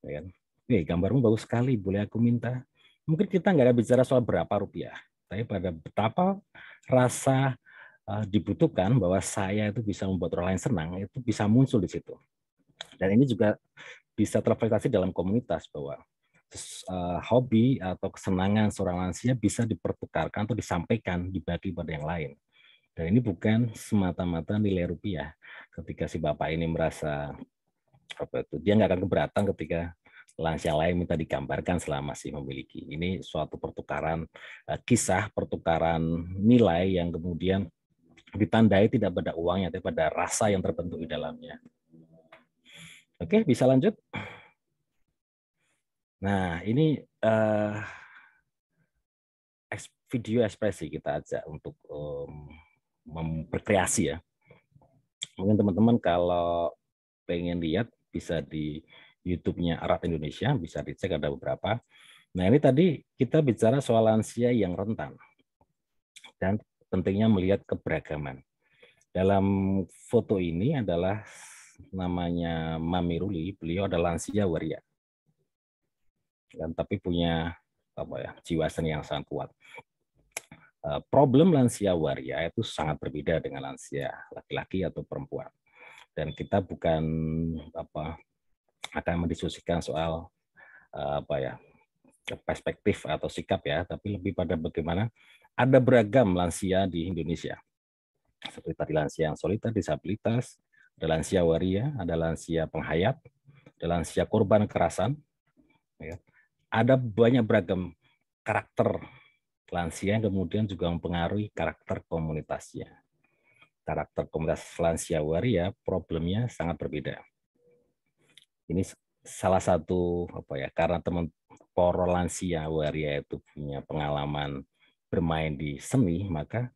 Ya kan? Gambarmu bagus sekali, boleh aku minta? Mungkin kita nggak ada bicara soal berapa rupiah, tapi pada betapa rasa dibutuhkan bahwa saya itu bisa membuat orang lain senang, itu bisa muncul di situ. Dan ini juga bisa terrefleksi dalam komunitas bahwa hobi atau kesenangan seorang lansia bisa dipertukarkan atau disampaikan, dibagi pada yang lain. Dan ini bukan semata-mata nilai rupiah. Ketika si bapak ini merasa dia nggak akan keberatan ketika lansia lain minta digambarkan selama masih memiliki. Ini suatu pertukaran kisah, pertukaran nilai yang kemudian ditandai tidak pada uangnya, tapi pada rasa yang terbentuk di dalamnya. Oke, bisa lanjut. Nah, ini video ekspresi kita ajak untuk berkreasi ya. Mungkin teman-teman kalau pengen lihat bisa di YouTube-nya Arab Indonesia, bisa dicek ada beberapa. Nah, ini tadi kita bicara soal lansia yang rentan dan pentingnya melihat keberagaman. Dalam foto ini adalah namanya Mami Ruli, beliau adalah lansia waria. Dan tapi punya jiwa seni yang sangat kuat. Problem lansia waria itu sangat berbeda dengan lansia laki-laki atau perempuan. Dan kita bukan akan mendiskusikan soal perspektif atau sikap ya, tapi lebih pada bagaimana ada beragam lansia di Indonesia. Seperti tadi lansia yang soliter, disabilitas, ada lansia waria, ada lansia penghayat, ada lansia korban kekerasan. Ya. Ada banyak beragam karakter lansia yang kemudian juga mempengaruhi karakter komunitasnya. Karakter komunitas lansia waria problemnya sangat berbeda. Ini salah satu karena para lansia waria itu punya pengalaman bermain di seni, maka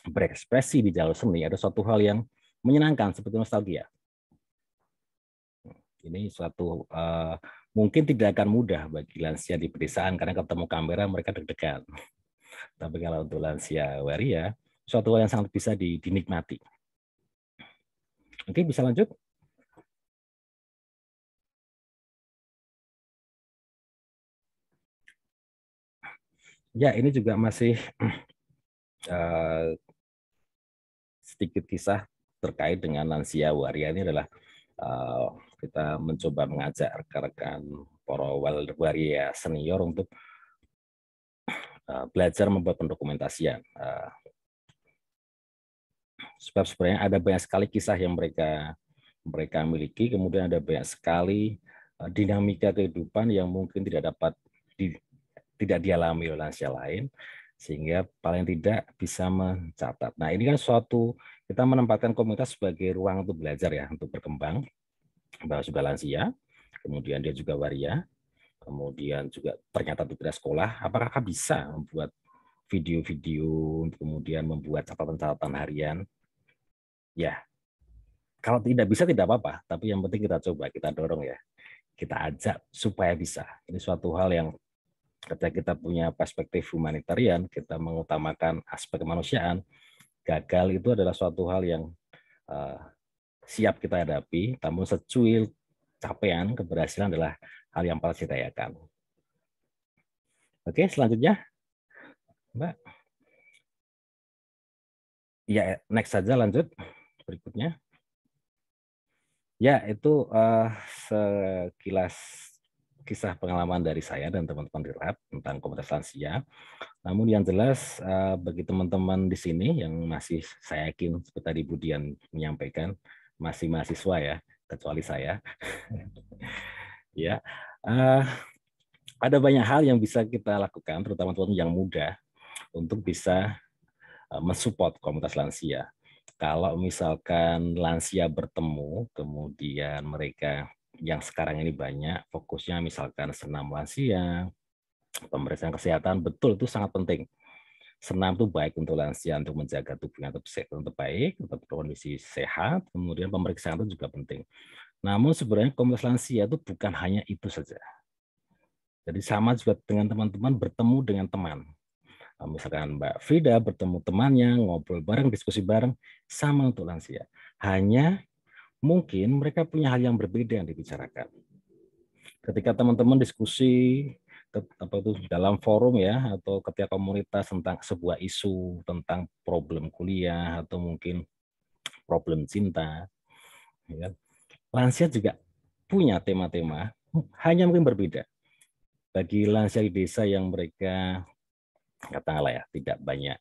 berekspresi di jalur seni ada suatu hal yang menyenangkan seperti nostalgia. Ini suatu mungkin tidak akan mudah bagi lansia di pedesaan karena ketemu kamera mereka deg-degan. Tapi kalau untuk lansia waria, suatu hal yang sangat bisa dinikmati. Oke, bisa lanjut? Ya, ini juga masih sedikit kisah terkait dengan lansia waria. Ini adalah kita mencoba mengajak rekan-rekan para waria senior untuk belajar membuat pendokumentasian. Sebab sebenarnya ada banyak sekali kisah yang mereka miliki, kemudian ada banyak sekali dinamika kehidupan yang mungkin tidak dapat tidak dialami oleh lansia lain, sehingga paling tidak bisa mencatat. Nah, ini kan suatu kita menempatkan komunitas sebagai ruang untuk belajar ya, untuk berkembang, bahwa sudah lansia, kemudian dia juga waria, kemudian juga ternyata tidak sekolah, apakah bisa membuat video-video, kemudian membuat catatan-catatan harian? Ya, kalau tidak bisa tidak apa-apa, tapi yang penting kita coba, kita dorong ya, kita ajak supaya bisa. Ini suatu hal yang Ketika kita punya perspektif humanitarian, kita mengutamakan aspek kemanusiaan, gagal itu adalah suatu hal yang siap kita hadapi, namun secuil capaian, keberhasilan adalah hal yang pasti kita rayakan. Oke, selanjutnya, Mbak. Ya, next saja, lanjut. Berikutnya. Ya, itu sekilas kisah pengalaman dari saya dan teman-teman di RAP tentang komunitas lansia. Namun yang jelas bagi teman-teman di sini yang masih, saya yakin seperti tadi Budian menyampaikan, masih mahasiswa ya, kecuali saya. Ya, ada banyak hal yang bisa kita lakukan, terutama teman-teman yang muda, untuk bisa mensupport komunitas lansia. Kalau misalkan lansia bertemu, kemudian mereka yang sekarang ini banyak, fokusnya misalkan senam lansia, pemeriksaan kesehatan, betul itu sangat penting. Senam itu baik untuk lansia, untuk menjaga tubuhnya tetap baik, tetap kondisi sehat, kemudian pemeriksaan itu juga penting. Namun sebenarnya komunitas lansia itu bukan hanya itu saja. Jadi sama juga dengan teman-teman bertemu dengan teman. Misalkan Mbak Frida bertemu temannya, ngobrol bareng, diskusi bareng, sama untuk lansia. Hanya mungkin mereka punya hal yang berbeda yang dibicarakan. Ketika teman-teman diskusi dalam forum ya, atau ketika komunitas tentang sebuah isu, tentang problem kuliah, atau mungkin problem cinta, ya, lansia juga punya tema-tema, hanya mungkin berbeda. Bagi lansia di desa yang mereka katakanlah ya tidak banyak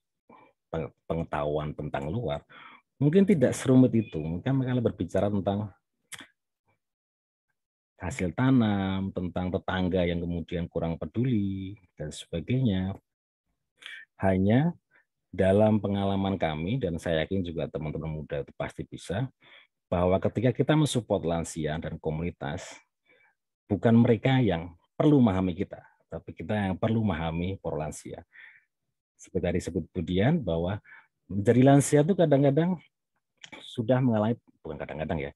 pengetahuan tentang luar, mungkin tidak serumit itu. Mungkin mereka berbicara tentang hasil tanam, tentang tetangga yang kemudian kurang peduli dan sebagainya. Hanya dalam pengalaman kami, dan saya yakin juga teman-teman muda itu pasti bisa, bahwa ketika kita mensupport lansia dan komunitas, bukan mereka yang perlu memahami kita, tapi kita yang perlu memahami para lansia. Seperti tadi disebut Budian, bahwa menjadi lansia itu kadang-kadang sudah mengalami, bukan kadang-kadang ya,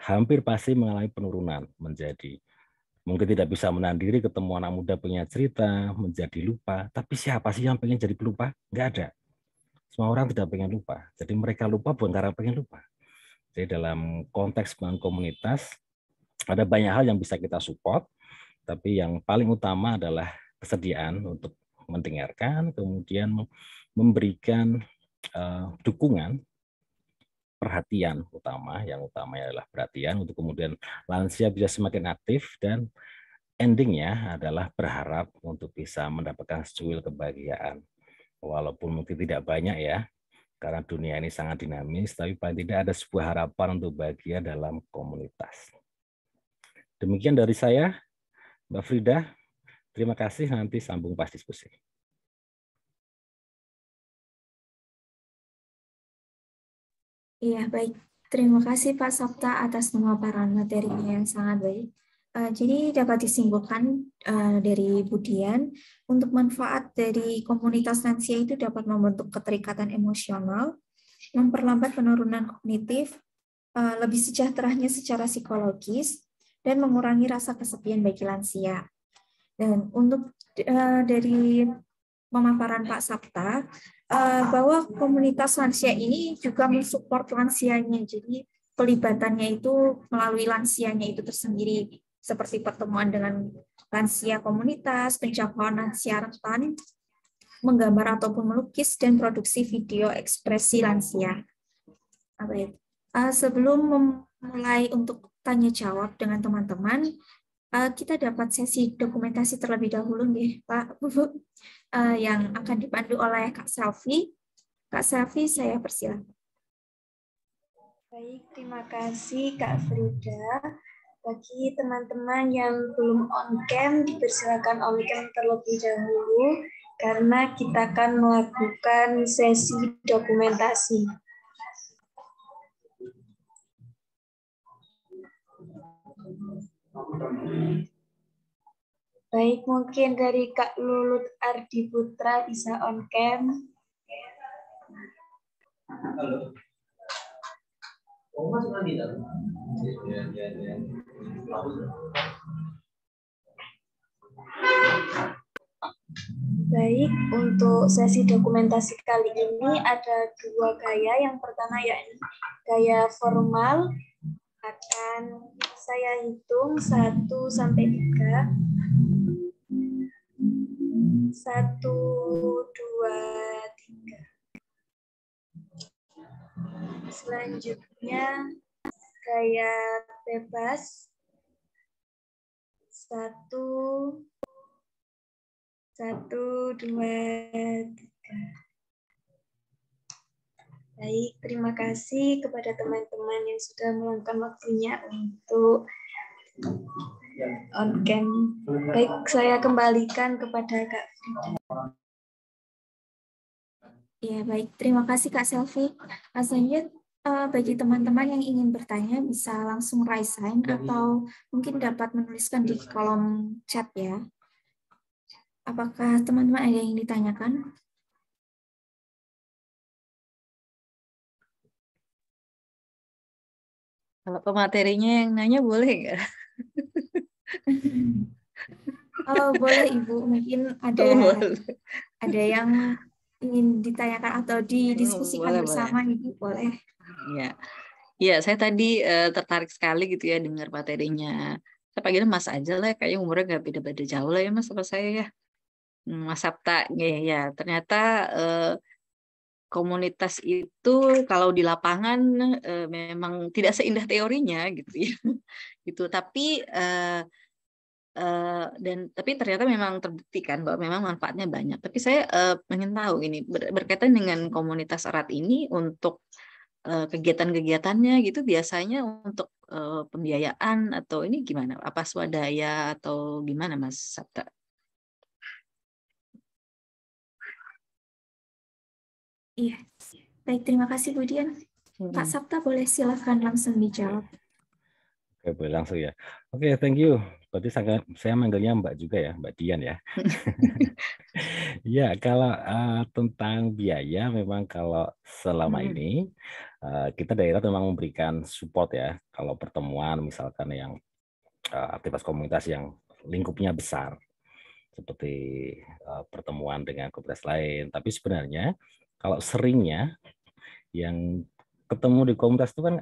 hampir pasti mengalami penurunan, menjadi mungkin tidak bisa menahan diri, ketemu anak muda punya cerita, menjadi lupa. Tapi siapa sih yang pengen jadi pelupa? Nggak ada. Semua orang tidak pengen lupa. Jadi mereka lupa bukan karena pengen lupa. Jadi dalam konteks bangun komunitas, ada banyak hal yang bisa kita support, tapi yang paling utama adalah kesediaan untuk mendengarkan, kemudian memberikan dukungan, perhatian utama, yang utamanya adalah perhatian untuk kemudian lansia bisa semakin aktif, dan endingnya adalah berharap untuk bisa mendapatkan secuil kebahagiaan. Walaupun mungkin tidak banyak ya, karena dunia ini sangat dinamis, tapi paling tidak ada sebuah harapan untuk bahagia dalam komunitas. Demikian dari saya, Mbak Frida. Terima kasih, nanti sambung pas diskusi. Iya, baik. Terima kasih Pak Sabta atas pemaparan materinya yang sangat baik. Jadi dapat disimpulkan dari Budian, untuk manfaat dari komunitas lansia itu dapat membentuk keterikatan emosional, memperlambat penurunan kognitif, lebih sejahteranya secara psikologis, dan mengurangi rasa kesepian bagi lansia. Dan untuk dari pemaparan Pak Sabta, bahwa komunitas lansia ini juga mensupport lansianya. Jadi pelibatannya itu melalui lansianya itu tersendiri, seperti pertemuan dengan lansia komunitas, penjangkauan lansia rentan, menggambar ataupun melukis, dan produksi video ekspresi lansia. Sebelum memulai untuk tanya jawab dengan teman-teman, kita dapat sesi dokumentasi terlebih dahulu nih Pak Bu, yang akan dipandu oleh Kak Selvi. Kak Selvi, saya persilakan. Baik, terima kasih Kak Frida. Bagi teman-teman yang belum on cam, dipersilakan on cam terlebih dahulu karena kita akan melakukan sesi dokumentasi. Baik, mungkin dari Kak Lulut Ardi Putra bisa on cam. Halo. Oh, Mas di dalam. Ya. Baik, untuk sesi dokumentasi kali ini ada 2 gaya. Yang pertama yakni gaya formal, akan saya hitung 1 sampai 3. 1, 2, 3. Selanjutnya gaya bebas. 1, 2, 3. Baik, terima kasih kepada teman-teman yang sudah meluangkan waktunya untuk on cam. Baik, saya kembalikan kepada Kak Frida. Ya, baik. Terima kasih Kak Selvi. Selanjutnya, bagi teman-teman yang ingin bertanya, bisa langsung raise hand atau mungkin dapat menuliskan di kolom chat ya. Apakah teman-teman ada yang ditanyakan? Kalau pematerinya yang nanya boleh nggak? Oh, boleh Ibu. Mungkin ada yang ingin ditanyakan atau didiskusikan Boleh, bersama boleh. Ibu, boleh. Ya, ya saya tadi tertarik sekali gitu ya dengar materinya. Saya panggilnya Mas aja lah, kayaknya umurnya nggak beda-beda jauh lah ya Mas sama saya ya. Mas Sabta, ya ternyata komunitas itu kalau di lapangan memang tidak seindah teorinya gitu ya. Gitu. Tapi ternyata memang terbukti kan bahwa memang manfaatnya banyak. Tapi saya ingin tahu ini berkaitan dengan komunitas erat ini untuk kegiatan-kegiatannya gitu biasanya untuk pembiayaan atau ini gimana? Apa swadaya atau gimana Mas Sabta? Iya. Baik, terima kasih Bu Dian. Pak Sabta boleh silakan langsung dijawab. Oke, boleh langsung ya. Oke, thank you. Berarti saya manggilnya Mbak juga ya, Mbak Dian ya. Ya, kalau tentang biaya, memang kalau selama ini kita daerah memang memberikan support ya. Kalau pertemuan misalkan yang aktivitas komunitas yang lingkupnya besar, seperti pertemuan dengan komunitas lain. Tapi sebenarnya kalau seringnya yang ketemu di komunitas itu kan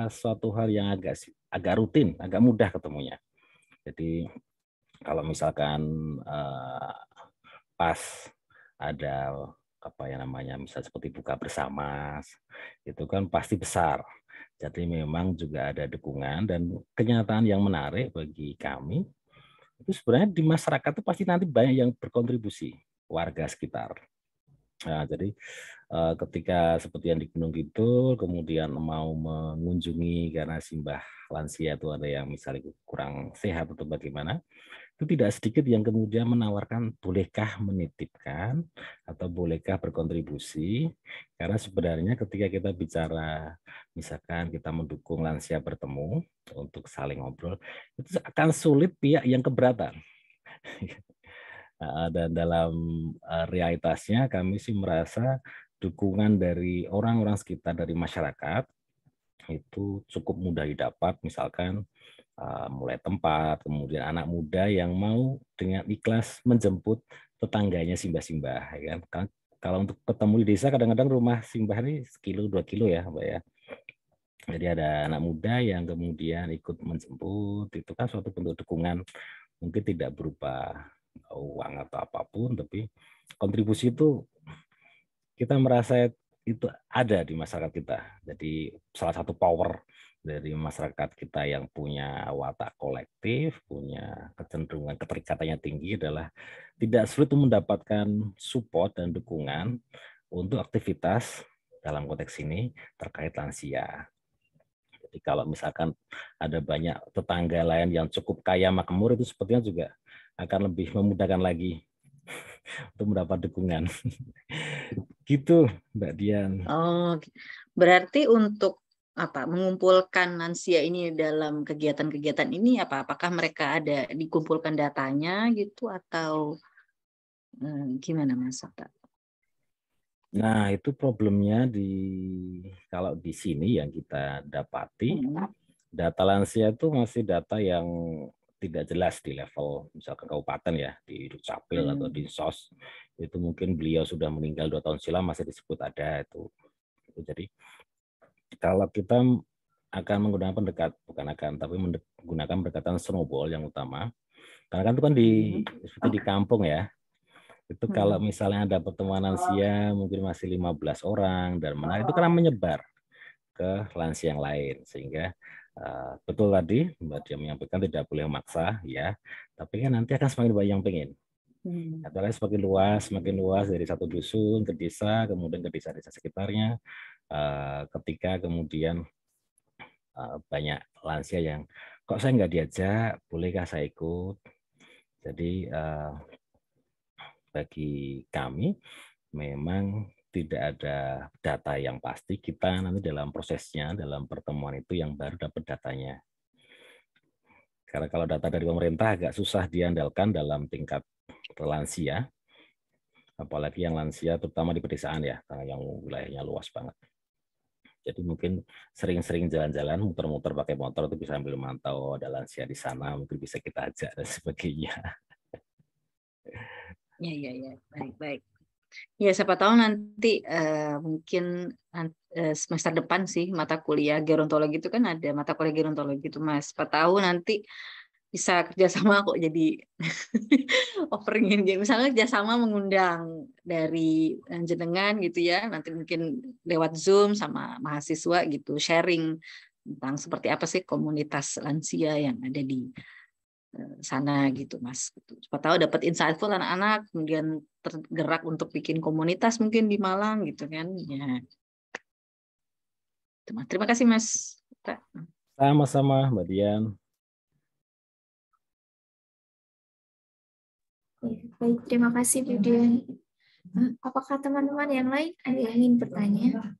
suatu hal yang agak rutin, agak mudah ketemunya. Jadi kalau misalkan pas ada apa ya namanya, misalnya seperti buka bersama, itu kan pasti besar. Jadi memang juga ada dukungan dan kenyataan yang menarik bagi kami itu sebenarnya di masyarakat itu pasti nanti banyak yang berkontribusi, warga sekitar. Nah, jadi ketika seperti yang di Gunung Kidul kemudian mau mengunjungi karena simbah lansia itu ada yang misalnya kurang sehat atau bagaimana, itu tidak sedikit yang kemudian menawarkan bolehkah menitipkan atau bolehkah berkontribusi, karena sebenarnya ketika kita bicara misalkan kita mendukung lansia bertemu untuk saling ngobrol, itu akan sulit pihak yang keberatan. Dan dalam realitasnya kami sih merasa dukungan dari orang-orang sekitar, dari masyarakat itu cukup mudah didapat, misalkan mulai tempat, kemudian anak muda yang mau dengan ikhlas menjemput tetangganya simbah-simbah, ya kan? Kalau untuk ketemu di desa kadang-kadang rumah simbah ini 1-2 kilo ya, Mbak ya. Jadi ada anak muda yang kemudian ikut menjemput, itu kan suatu bentuk dukungan, mungkin tidak berupa uang atau apapun, tapi kontribusi itu kita merasa itu ada di masyarakat kita. Jadi salah satu power dari masyarakat kita yang punya watak kolektif, punya kecenderungan keterikatannya tinggi adalah tidak sulit untuk mendapatkan support dan dukungan untuk aktivitas dalam konteks ini terkait lansia. Jadi kalau misalkan ada banyak tetangga lain yang cukup kaya makmur, itu sepertinya juga akan lebih memudahkan lagi untuk mendapat dukungan. Gitu, Mbak Dian. Oh, berarti untuk mengumpulkan lansia ini dalam kegiatan-kegiatan ini apakah mereka ada dikumpulkan datanya gitu atau gimana Mas Sabta? Nah, itu problemnya kalau di sini yang kita dapati, data lansia itu masih data yang tidak jelas di level misalkan kabupaten ya, di Dukcapil atau di SOS, itu mungkin beliau sudah meninggal 2 tahun silam masih disebut ada itu. Jadi kalau kita akan menggunakan tapi menggunakan pendekatan snowball yang utama, karena kan itu kan seperti di kampung ya. Itu kalau misalnya ada pertemuan lansia mungkin masih 15 orang dan menarik, itu karena menyebar ke lansia yang lain, sehingga betul tadi Mbak Dia menyampaikan tidak boleh memaksa ya, tapi kan nanti akan semakin banyak yang pengen. Adalah semakin luas dari satu dusun ke desa, kemudian ke desa-desa sekitarnya. Ketika kemudian banyak lansia yang kok saya nggak diajak, bolehkah saya ikut? Jadi bagi kami memang tidak ada data yang pasti, kita nanti dalam prosesnya, dalam pertemuan itu yang baru dapat datanya. Karena kalau data dari pemerintah agak susah diandalkan dalam tingkat lansia, apalagi yang lansia terutama di pedesaan ya, karena yang wilayahnya luas banget. Jadi mungkin sering-sering jalan-jalan, muter-muter pakai motor itu bisa ambil mantau ada lansia di sana, mungkin bisa kita ajak dan sebagainya. Ya, baik. Ya, siapa tahu nanti mungkin semester depan sih mata kuliah gerontologi itu kan ada mata kuliah gerontologi itu Mas. Siapa tahu nanti bisa kerjasama kok jadi offering ini. Misalnya kerjasama mengundang dari jenengan gitu ya, nanti mungkin lewat Zoom sama mahasiswa gitu, sharing tentang seperti apa sih komunitas lansia yang ada di sana gitu Mas. Siapa tahu dapat insightful anak-anak kemudian tergerak untuk bikin komunitas mungkin di Malang gitu kan ya. Terima kasih Mas. Sama-sama Mbak Dian. Baik, terima kasih Bu Dian. Apakah teman-teman yang lain ada yang ingin bertanya?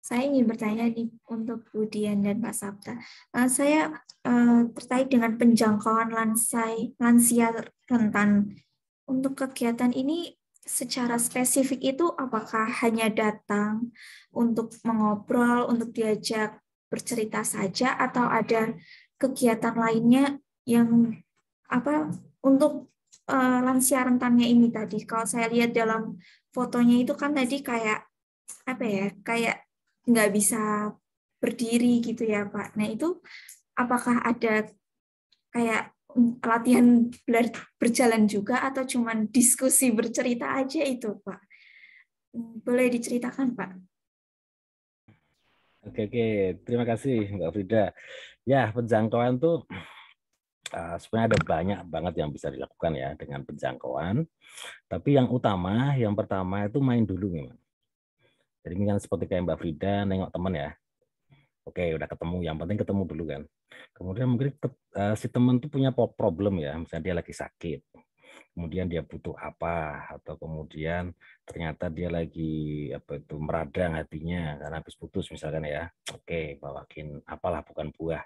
Saya ingin bertanya untuk Bu Dian dan Pak Sabta. Saya terkait dengan penjangkauan lansia rentan. Untuk kegiatan ini secara spesifik itu apakah hanya datang untuk mengobrol, untuk diajak bercerita saja, atau ada kegiatan lainnya yang untuk lansia rentannya ini tadi? Kalau saya lihat dalam fotonya itu kan tadi kayak kayak nggak bisa berdiri gitu ya Pak. Nah itu apakah ada kayak latihan berjalan juga atau cuman diskusi bercerita aja itu Pak? Boleh diceritakan Pak? Oke, terima kasih Mbak Frida. Ya, penjangkauan tuh sebenarnya ada banyak banget yang bisa dilakukan ya dengan penjangkauan. Tapi yang pertama itu main dulu memang. Jadi kan seperti kayak Mbak Frida nengok teman ya. Oke, udah ketemu. Yang penting ketemu dulu kan. Kemudian mungkin si teman tuh punya problem ya. Misalnya dia lagi sakit. Kemudian dia butuh apa, atau kemudian ternyata dia lagi meradang hatinya karena habis putus misalkan ya. Oke, bawakin apalah bukan buah.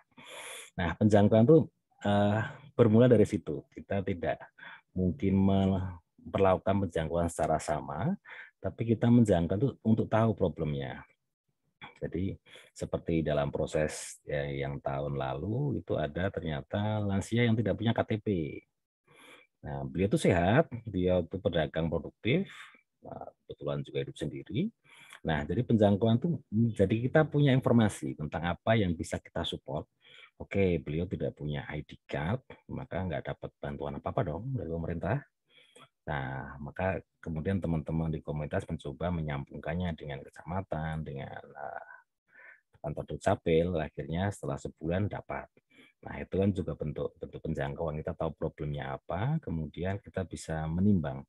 Nah, penjangkauan tuh bermula dari situ. Kita tidak mungkin memperlakukan penjangkauan secara sama, tapi kita menjangkau tuh untuk tahu problemnya. Jadi seperti dalam proses ya, yang tahun lalu itu ada ternyata lansia yang tidak punya KTP. Nah, beliau itu sehat, dia itu pedagang produktif, kebetulan juga hidup sendiri. Nah, jadi penjangkauan itu, jadi kita punya informasi tentang apa yang bisa kita support. Oke, beliau tidak punya ID card, maka nggak dapat bantuan apa-apa dong dari pemerintah. Nah, maka kemudian teman-teman di komunitas mencoba menyambungkannya dengan kecamatan, dengan kantor Dukcapil, akhirnya setelah sebulan dapat. Nah, itu kan juga bentuk penjangkauan. Kita tahu problemnya apa, kemudian kita bisa menimbang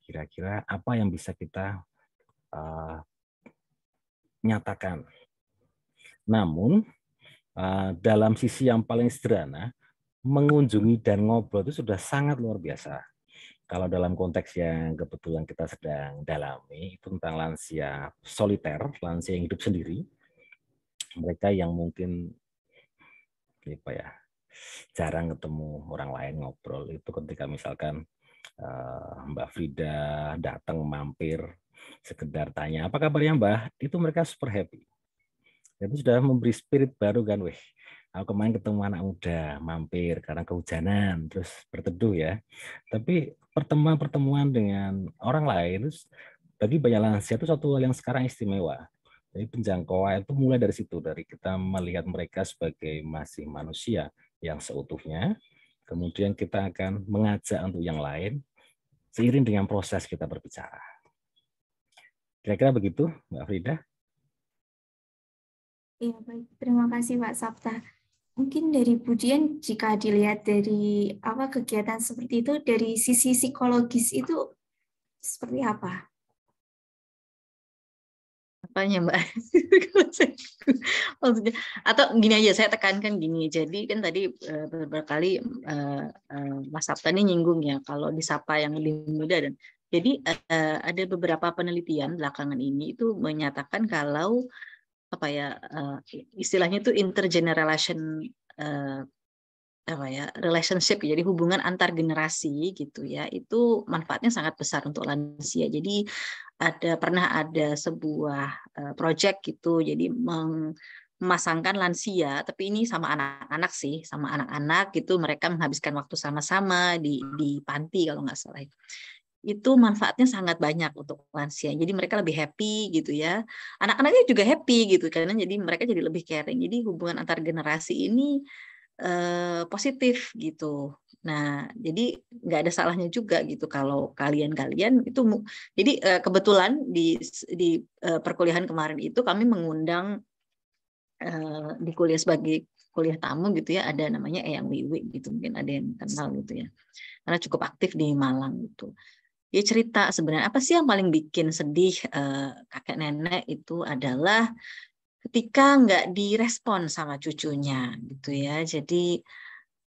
kira-kira apa yang bisa kita nyatakan. Namun, dalam sisi yang paling sederhana, mengunjungi dan ngobrol itu sudah sangat luar biasa. Kalau dalam konteks yang kebetulan kita sedang dalami, itu tentang lansia soliter, lansia yang hidup sendiri, mereka yang mungkin jarang ketemu orang lain ngobrol, itu ketika misalkan Mbak Frida datang mampir sekedar tanya apa kabarnya Mbah, itu mereka super happy. Itu sudah memberi spirit baru kan, weh. Aku kemarin ketemu anak muda mampir karena kehujanan terus berteduh ya. Tapi pertemuan-pertemuan dengan orang lain bagi banyak lansia itu suatu hal yang sekarang istimewa. Jadi penjangkauan itu mulai dari situ, dari kita melihat mereka sebagai masih manusia yang seutuhnya. Kemudian kita akan mengajak untuk yang lain seiring dengan proses kita berbicara. Kira-kira begitu, Mbak Frida? Iya, baik. Terima kasih Pak Sabta. Mungkin dari Budian, jika dilihat dari kegiatan seperti itu, dari sisi psikologis itu seperti apa? Apanya Mbak? Maksudnya, atau gini aja saya tekankan gini. Jadi kan tadi beberapa kali Mas Sabta ini nyinggung ya kalau disapa yang lebih muda, dan jadi ada beberapa penelitian belakangan ini itu menyatakan kalau istilahnya itu intergeneration relationship, jadi hubungan antar generasi gitu ya, itu manfaatnya sangat besar untuk lansia. Jadi pernah ada sebuah project gitu, jadi memasangkan lansia, tapi ini sama anak-anak sih, sama anak-anak gitu, mereka menghabiskan waktu sama-sama di panti kalau nggak salah. Itu manfaatnya sangat banyak untuk lansia. Jadi mereka lebih happy gitu ya. Anak-anaknya juga happy gitu karena jadi mereka jadi lebih caring. Jadi hubungan antar generasi ini positif gitu. Nah, jadi nggak ada salahnya juga gitu kalau kalian itu. Jadi kebetulan di perkuliahan kemarin itu kami mengundang di kuliah sebagai kuliah tamu gitu ya, ada namanya Eyang Wiwi gitu, mungkin ada yang kenal gitu ya, karena cukup aktif di Malang gitu. Dia cerita sebenarnya apa sih yang paling bikin sedih kakek nenek itu adalah ketika nggak direspon sama cucunya gitu ya. Jadi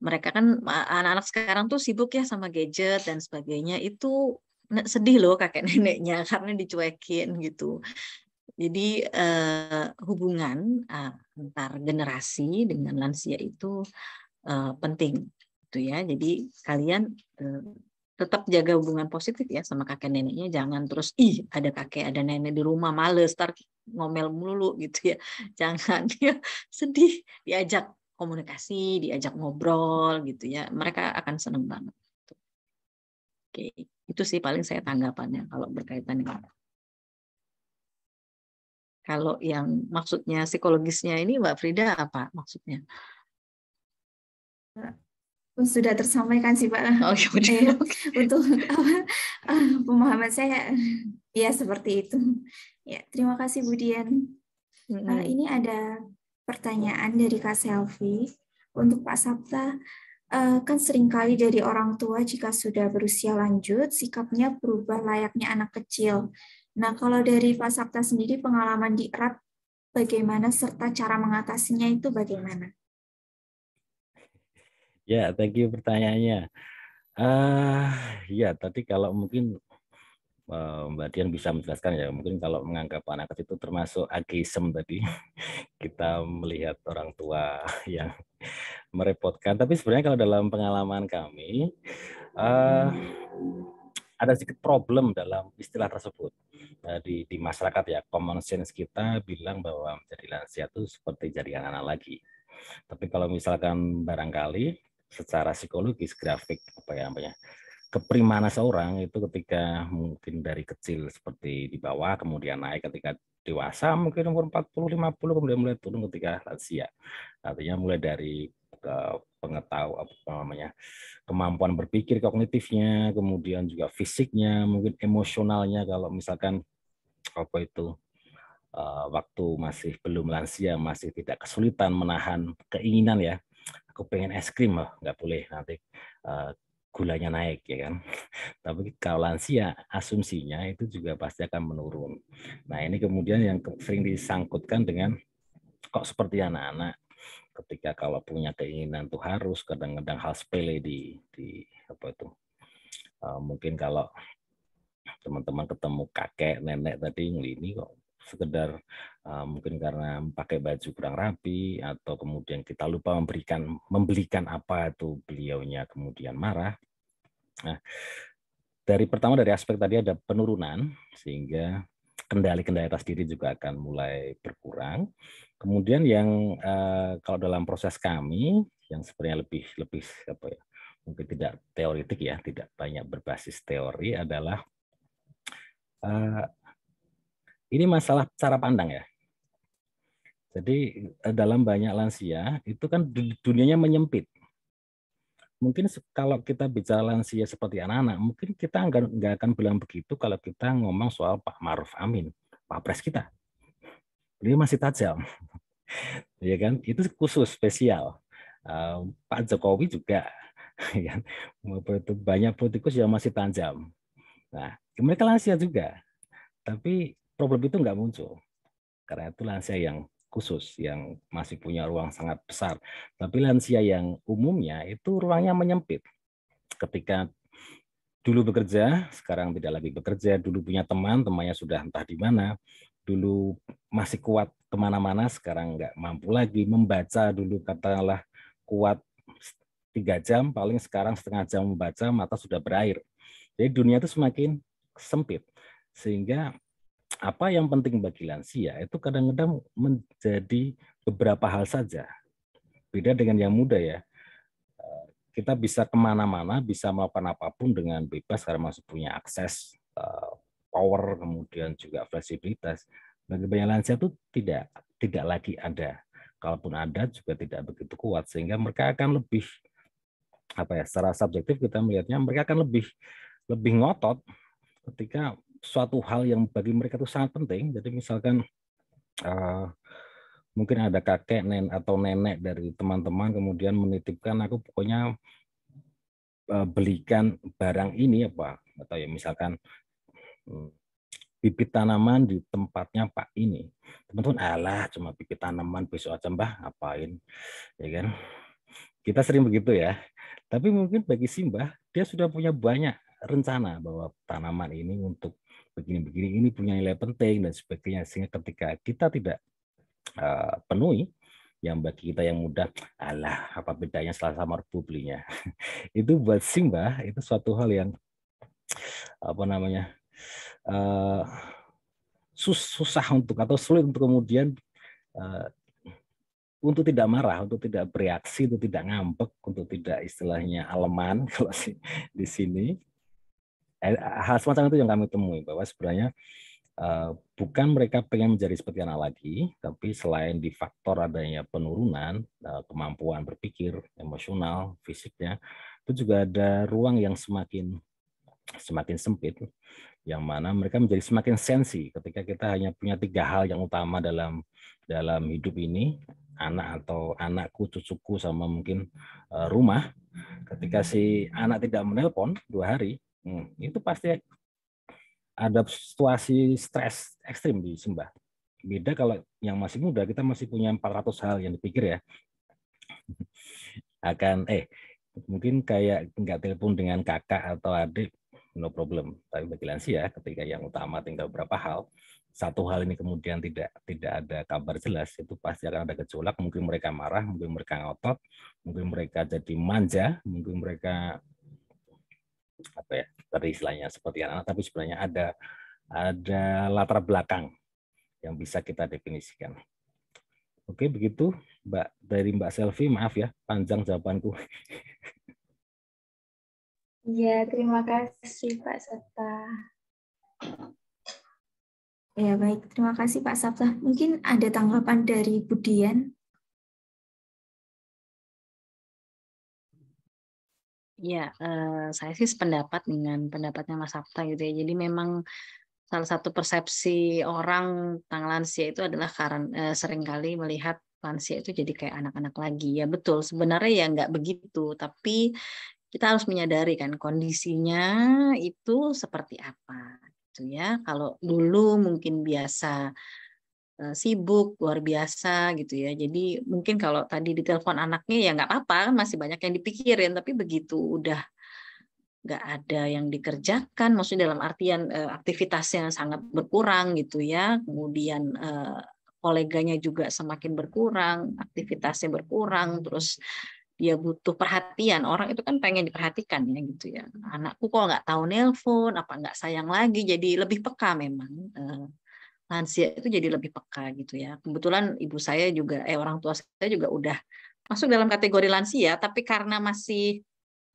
mereka kan anak-anak sekarang tuh sibuk ya sama gadget dan sebagainya, itu sedih loh kakek neneknya karena dicuekin gitu. Jadi hubungan antar generasi dengan lansia itu penting gitu ya. Jadi kalian tetap jaga hubungan positif ya sama kakek neneknya, jangan terus ada kakek ada nenek di rumah males ntar ngomel mulu gitu ya, jangan ya, sedih, diajak komunikasi, diajak ngobrol gitu ya, mereka akan seneng banget. Oke, itu sih paling saya tanggapannya kalau berkaitan dengan kalau yang maksudnya psikologisnya ini Mbak Frida apa maksudnya? Sudah tersampaikan sih Pak. Oh, untuk pemahaman saya ya seperti itu. Ya, terima kasih Budian. Ini ada pertanyaan dari Kak Selvi untuk Pak Sabta. Kan seringkali dari orang tua jika sudah berusia lanjut sikapnya berubah layaknya anak kecil. Nah, kalau dari Pak Sabta sendiri pengalaman di erat bagaimana serta cara mengatasinya itu bagaimana? Ya, thank you pertanyaannya. Ya, tadi kalau mungkin Mbak Dian bisa menjelaskan ya, mungkin kalau menganggap anak kecil itu termasuk ageism tadi, kita melihat orang tua yang merepotkan. Tapi sebenarnya kalau dalam pengalaman kami, ada sedikit problem dalam istilah tersebut. Di masyarakat ya, common sense kita bilang bahwa menjadi lansia itu seperti jadi anak-anak lagi. Tapi kalau misalkan barangkali secara psikologis, grafik, keprimanan seorang itu ketika mungkin dari kecil seperti di bawah, kemudian naik ketika dewasa, mungkin umur 40, 50, kemudian mulai turun ketika lansia. Artinya mulai dari kemampuan berpikir kognitifnya, kemudian juga fisiknya, mungkin emosionalnya. Kalau misalkan waktu masih belum lansia, masih tidak kesulitan menahan keinginan ya, aku pengen es krim, nggak boleh nanti gulanya naik ya kan. Tapi kalau lansia asumsinya itu juga pasti akan menurun. Nah ini kemudian yang sering disangkutkan dengan kok seperti anak-anak ketika kalau punya keinginan tuh harus, kadang-kadang hal sepele mungkin kalau teman-teman ketemu kakek nenek tadi ini kok sekedar mungkin karena pakai baju kurang rapi atau kemudian kita lupa membelikan apa itu beliaunya kemudian marah. Nah, pertama dari aspek tadi ada penurunan, sehingga kendali-kendali atas diri juga akan mulai berkurang. Kemudian yang kalau dalam proses kami yang sebenarnya lebih apa ya, mungkin tidak teoritik ya, tidak banyak berbasis teori, adalah ini masalah cara pandang ya. Jadi dalam banyak lansia itu kan dunianya menyempit. Mungkin kalau kita bicara lansia seperti anak-anak, mungkin kita nggak akan bilang begitu kalau kita ngomong soal Pak Ma'ruf Amin, Pak Pres kita. Beliau masih tajam, ya kan? Itu khusus spesial. Pak Jokowi juga, ya kan? Banyak politikus yang masih tajam. Nah, mereka lansia juga, tapi problem itu nggak muncul karena itu lansia yang khusus yang masih punya ruang sangat besar. Tapi lansia yang umumnya itu ruangnya menyempit. Ketika dulu bekerja, sekarang tidak lagi bekerja, dulu punya teman, temannya sudah entah di mana, dulu masih kuat kemana-mana, sekarang nggak mampu lagi membaca, dulu katakanlah kuat 3 jam, paling sekarang setengah jam membaca, mata sudah berair. Jadi dunia itu semakin sempit. Sehingga apa yang penting bagi lansia itu kadang-kadang menjadi beberapa hal saja. Beda dengan yang muda ya. Kita bisa kemana-mana, bisa melakukan apapun dengan bebas karena masih punya akses, power, kemudian juga fleksibilitas. Bagi banyak lansia itu tidak lagi ada. Kalaupun ada juga tidak begitu kuat, sehingga mereka akan lebih apa ya, secara subjektif kita melihatnya mereka akan lebih ngotot ketika suatu hal yang bagi mereka itu sangat penting. Jadi misalkan mungkin ada kakek atau nenek dari teman-teman kemudian menitipkan, aku pokoknya belikan barang ini apa, atau ya misalkan bibit tanaman di tempatnya Pak ini. Teman-teman, alah cuma bibit tanaman, besok aja Mbah, ngapain, ya kan? Kita sering begitu ya. Tapi mungkin bagi si Mbah, dia sudah punya banyak rencana bahwa tanaman ini untuk begini-begini, ini punya nilai penting dan sebagainya. Sehingga ketika kita tidak penuhi, yang bagi kita yang muda, alah apa bedanya Selasa sama Rabu belinya. Itu buat si Mbah itu suatu hal yang apa namanya susah untuk atau sulit untuk kemudian untuk tidak marah, untuk tidak bereaksi, untuk tidak ngambek, untuk tidak istilahnya aleman kalau di sini. Hal semacam itu yang kami temui, bahwa sebenarnya bukan mereka pengen menjadi seperti anak lagi, tapi selain di faktor adanya penurunan kemampuan berpikir, emosional, fisiknya, itu juga ada ruang yang semakin sempit, yang mana mereka menjadi semakin sensi ketika kita hanya punya 3 hal yang utama dalam hidup ini, anak atau anakku, cucuku, sama mungkin rumah. Ketika si anak tidak menelpon 2 hari, itu pasti ada situasi stres ekstrim di Simbah. Beda kalau yang masih muda, kita masih punya 400 hal yang dipikir ya. Mungkin kayak nggak telepon dengan kakak atau adik, no problem. Tapi bagi lansia, ketika yang utama tinggal beberapa hal, satu hal ini kemudian tidak ada kabar jelas, itu pasti akan ada gejolak. Mungkin mereka marah, mungkin mereka ngotot, mungkin mereka jadi manja, mungkin mereka apa ya, tadi istilahnya seperti anak, tapi sebenarnya ada latar belakang yang bisa kita definisikan. Oke, begitu Mbak, dari Mbak Selvi, maaf ya panjang jawabanku. Iya, terima kasih Pak Sabta. Ya, baik. Terima kasih Pak Sabta. Mungkin ada tanggapan dari Bu Dian? Ya, saya sih sependapat dengan pendapatnya Mas Sabta gitu ya. Jadi memang salah satu persepsi orang tentang lansia itu adalah karena seringkali melihat lansia itu jadi kayak anak-anak lagi. Ya betul, sebenarnya ya nggak begitu. Tapi kita harus menyadari kan kondisinya itu seperti apa. Gitu ya. Kalau dulu mungkin biasa sibuk luar biasa gitu ya. Jadi mungkin kalau tadi ditelepon anaknya ya nggak apa-apa, masih banyak yang dipikirin. Tapi begitu udah nggak ada yang dikerjakan, maksudnya dalam artian aktivitasnya sangat berkurang gitu ya. Kemudian koleganya juga semakin berkurang, aktivitasnya berkurang, terus dia butuh perhatian, orang itu kan pengen diperhatikan ya gitu ya. Anakku kok nggak tahu nelpon, apa nggak sayang lagi, jadi lebih peka memang. Lansia itu jadi lebih peka gitu ya. Kebetulan ibu saya juga, orang tua saya juga udah masuk dalam kategori lansia, tapi karena masih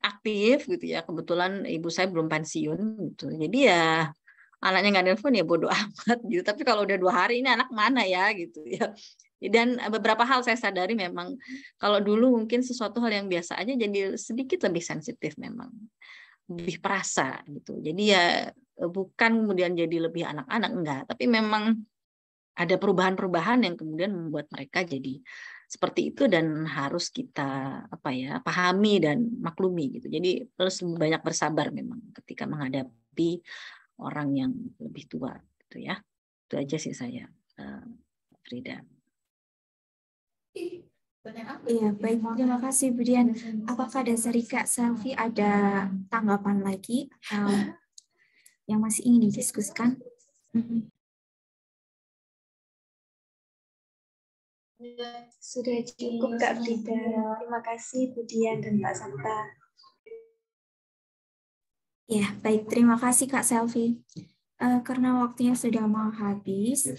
aktif gitu ya, kebetulan ibu saya belum pensiun gitu. Jadi ya anaknya nggak nelpon ya bodo amat gitu. Tapi kalau udah 2 hari ini anak mana ya gitu ya. Dan beberapa hal saya sadari memang kalau dulu mungkin sesuatu hal yang biasa aja jadi sedikit lebih sensitif memang, lebih perasa gitu. Jadi ya bukan kemudian jadi lebih anak-anak, enggak, tapi memang ada perubahan-perubahan yang kemudian membuat mereka jadi seperti itu dan harus kita pahami dan maklumi gitu. Jadi harus banyak bersabar memang ketika menghadapi orang yang lebih tua gitu ya. Itu aja sih saya, Frida. Iya, baik. Terima kasih, Bu Dian. Apakah dari Kak Selvi ada tanggapan lagi yang masih ingin didiskusikan? Sudah cukup Kak Frida. Terima kasih Bu Dian dan Pak Sabta. Ya, baik. Terima kasih Kak Selvi. Karena waktunya sudah mau habis,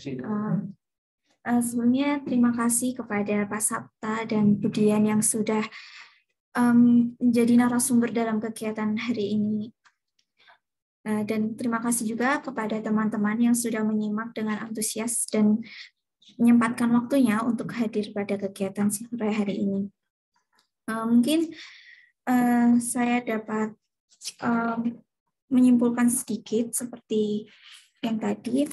sebelumnya terima kasih kepada Pak Sabta dan Bu Dian yang sudah menjadi narasumber dalam kegiatan hari ini. Dan terima kasih juga kepada teman-teman yang sudah menyimak dengan antusias dan menyempatkan waktunya untuk hadir pada kegiatan sore hari ini. Mungkin saya dapat menyimpulkan sedikit seperti yang tadi.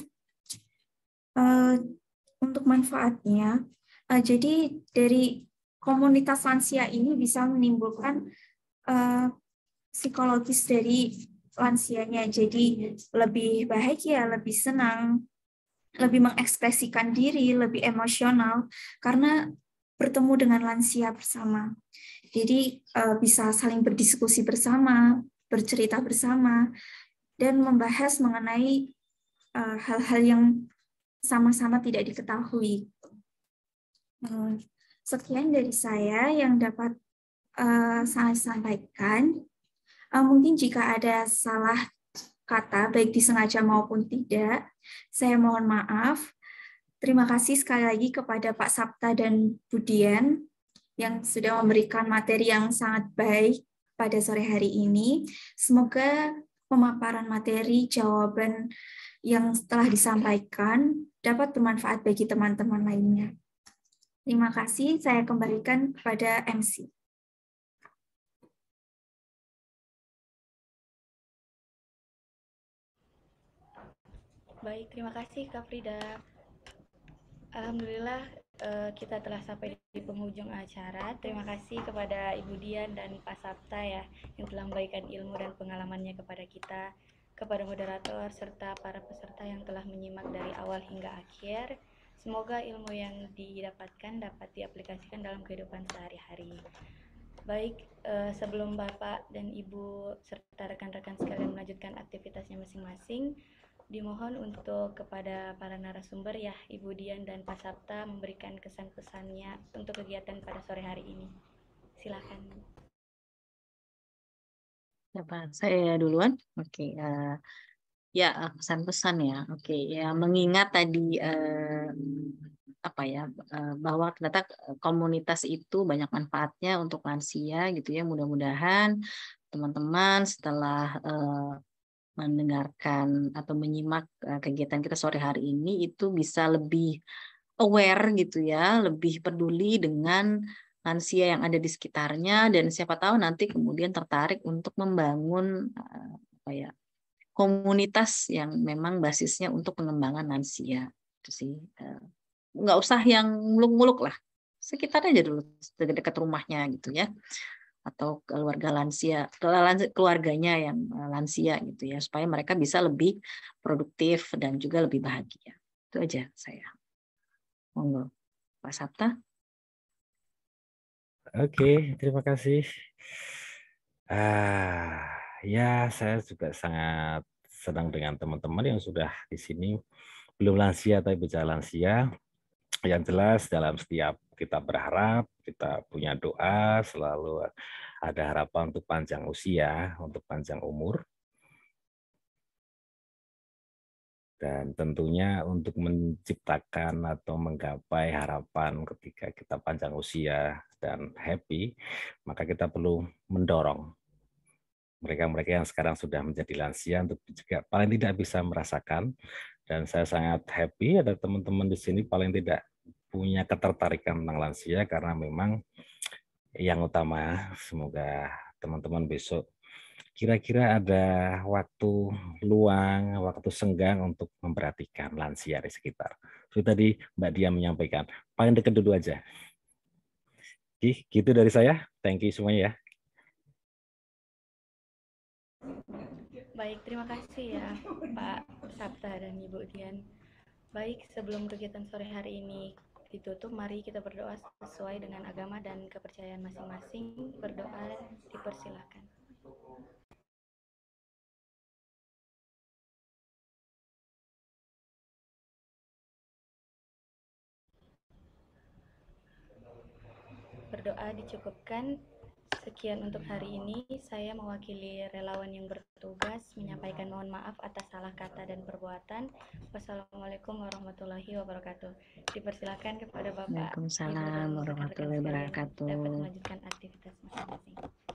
Untuk manfaatnya, jadi dari komunitas lansia ini bisa menimbulkan psikologis dari lansianya, jadi lebih bahagia, lebih senang, lebih mengekspresikan diri, lebih emosional karena bertemu dengan lansia bersama. Jadi bisa saling berdiskusi bersama, bercerita bersama, dan membahas mengenai hal-hal yang sama-sama tidak diketahui. Sekian dari saya yang dapat saya sampaikan. Mungkin jika ada salah kata, baik disengaja maupun tidak, saya mohon maaf. Terima kasih sekali lagi kepada Pak Sabta dan Bu Dian yang sudah memberikan materi yang sangat baik pada sore hari ini. Semoga pemaparan materi, jawaban yang telah disampaikan dapat bermanfaat bagi teman-teman lainnya. Terima kasih, saya kembalikan kepada MC. Baik, terima kasih Kak Frida. Alhamdulillah kita telah sampai di penghujung acara. Terima kasih kepada Ibu Dian dan Pak Sabta ya yang telah memberikan ilmu dan pengalamannya kepada kita, kepada moderator serta para peserta yang telah menyimak dari awal hingga akhir. Semoga ilmu yang didapatkan dapat diaplikasikan dalam kehidupan sehari-hari. Baik, sebelum Bapak dan Ibu serta rekan-rekan sekalian melanjutkan aktivitasnya masing-masing, dimohon untuk kepada para narasumber ya, Ibu Dian dan Pak Sabta memberikan kesan pesannya untuk kegiatan pada sore hari ini. Silakan. Siapa? Saya duluan. Oke. Ya, pesan-pesan ya. Oke, ya mengingat tadi bahwa ternyata komunitas itu banyak manfaatnya untuk lansia gitu ya. Mudah-mudahan teman-teman setelah mendengarkan atau menyimak kegiatan kita sore hari ini itu bisa lebih aware gitu ya, lebih peduli dengan lansia yang ada di sekitarnya dan siapa tahu nanti kemudian tertarik untuk membangun komunitas yang memang basisnya untuk pengembangan lansia. Itu sih. Nggak usah yang muluk-muluk lah. Sekitar aja dulu, dekat rumahnya gitu ya. Atau keluarga lansia, keluarganya yang lansia gitu ya, supaya mereka bisa lebih produktif dan juga lebih bahagia. Itu aja saya. Monggo, Pak Sabta. Oke, terima kasih. Ya, saya juga sangat senang dengan teman-teman yang sudah di sini belum lansia tapi bicara lansia. Yang jelas dalam setiap kita berharap, kita punya doa, selalu ada harapan untuk panjang usia, untuk panjang umur. Dan tentunya untuk menciptakan atau menggapai harapan ketika kita panjang usia dan happy, maka kita perlu mendorong mereka-mereka yang sekarang sudah menjadi lansia untuk juga paling tidak bisa merasakan. Dan saya sangat happy ada teman-teman di sini paling tidak punya ketertarikan tentang lansia, karena memang yang utama semoga teman-teman besok kira-kira ada waktu luang, waktu senggang untuk memperhatikan lansia di sekitar. Seperti tadi Mbak Dia menyampaikan, paling dekat dulu aja. Oke, gitu dari saya. Thank you semuanya ya. Baik, terima kasih ya Pak Sabta dan Ibu Dian. Baik, sebelum kegiatan sore hari ini ditutup, mari kita berdoa sesuai dengan agama dan kepercayaan masing-masing. Berdoa dipersilahkan. Berdoa dicukupkan. Sekian untuk hari ini. Saya mewakili relawan yang bertugas menyampaikan mohon maaf atas salah kata dan perbuatan. Wassalamualaikum warahmatullahi wabarakatuh. Dipersilakan kepada Bapak. Waalaikumsalam warahmatullahi wabarakatuh. Dapat melanjutkan aktivitas.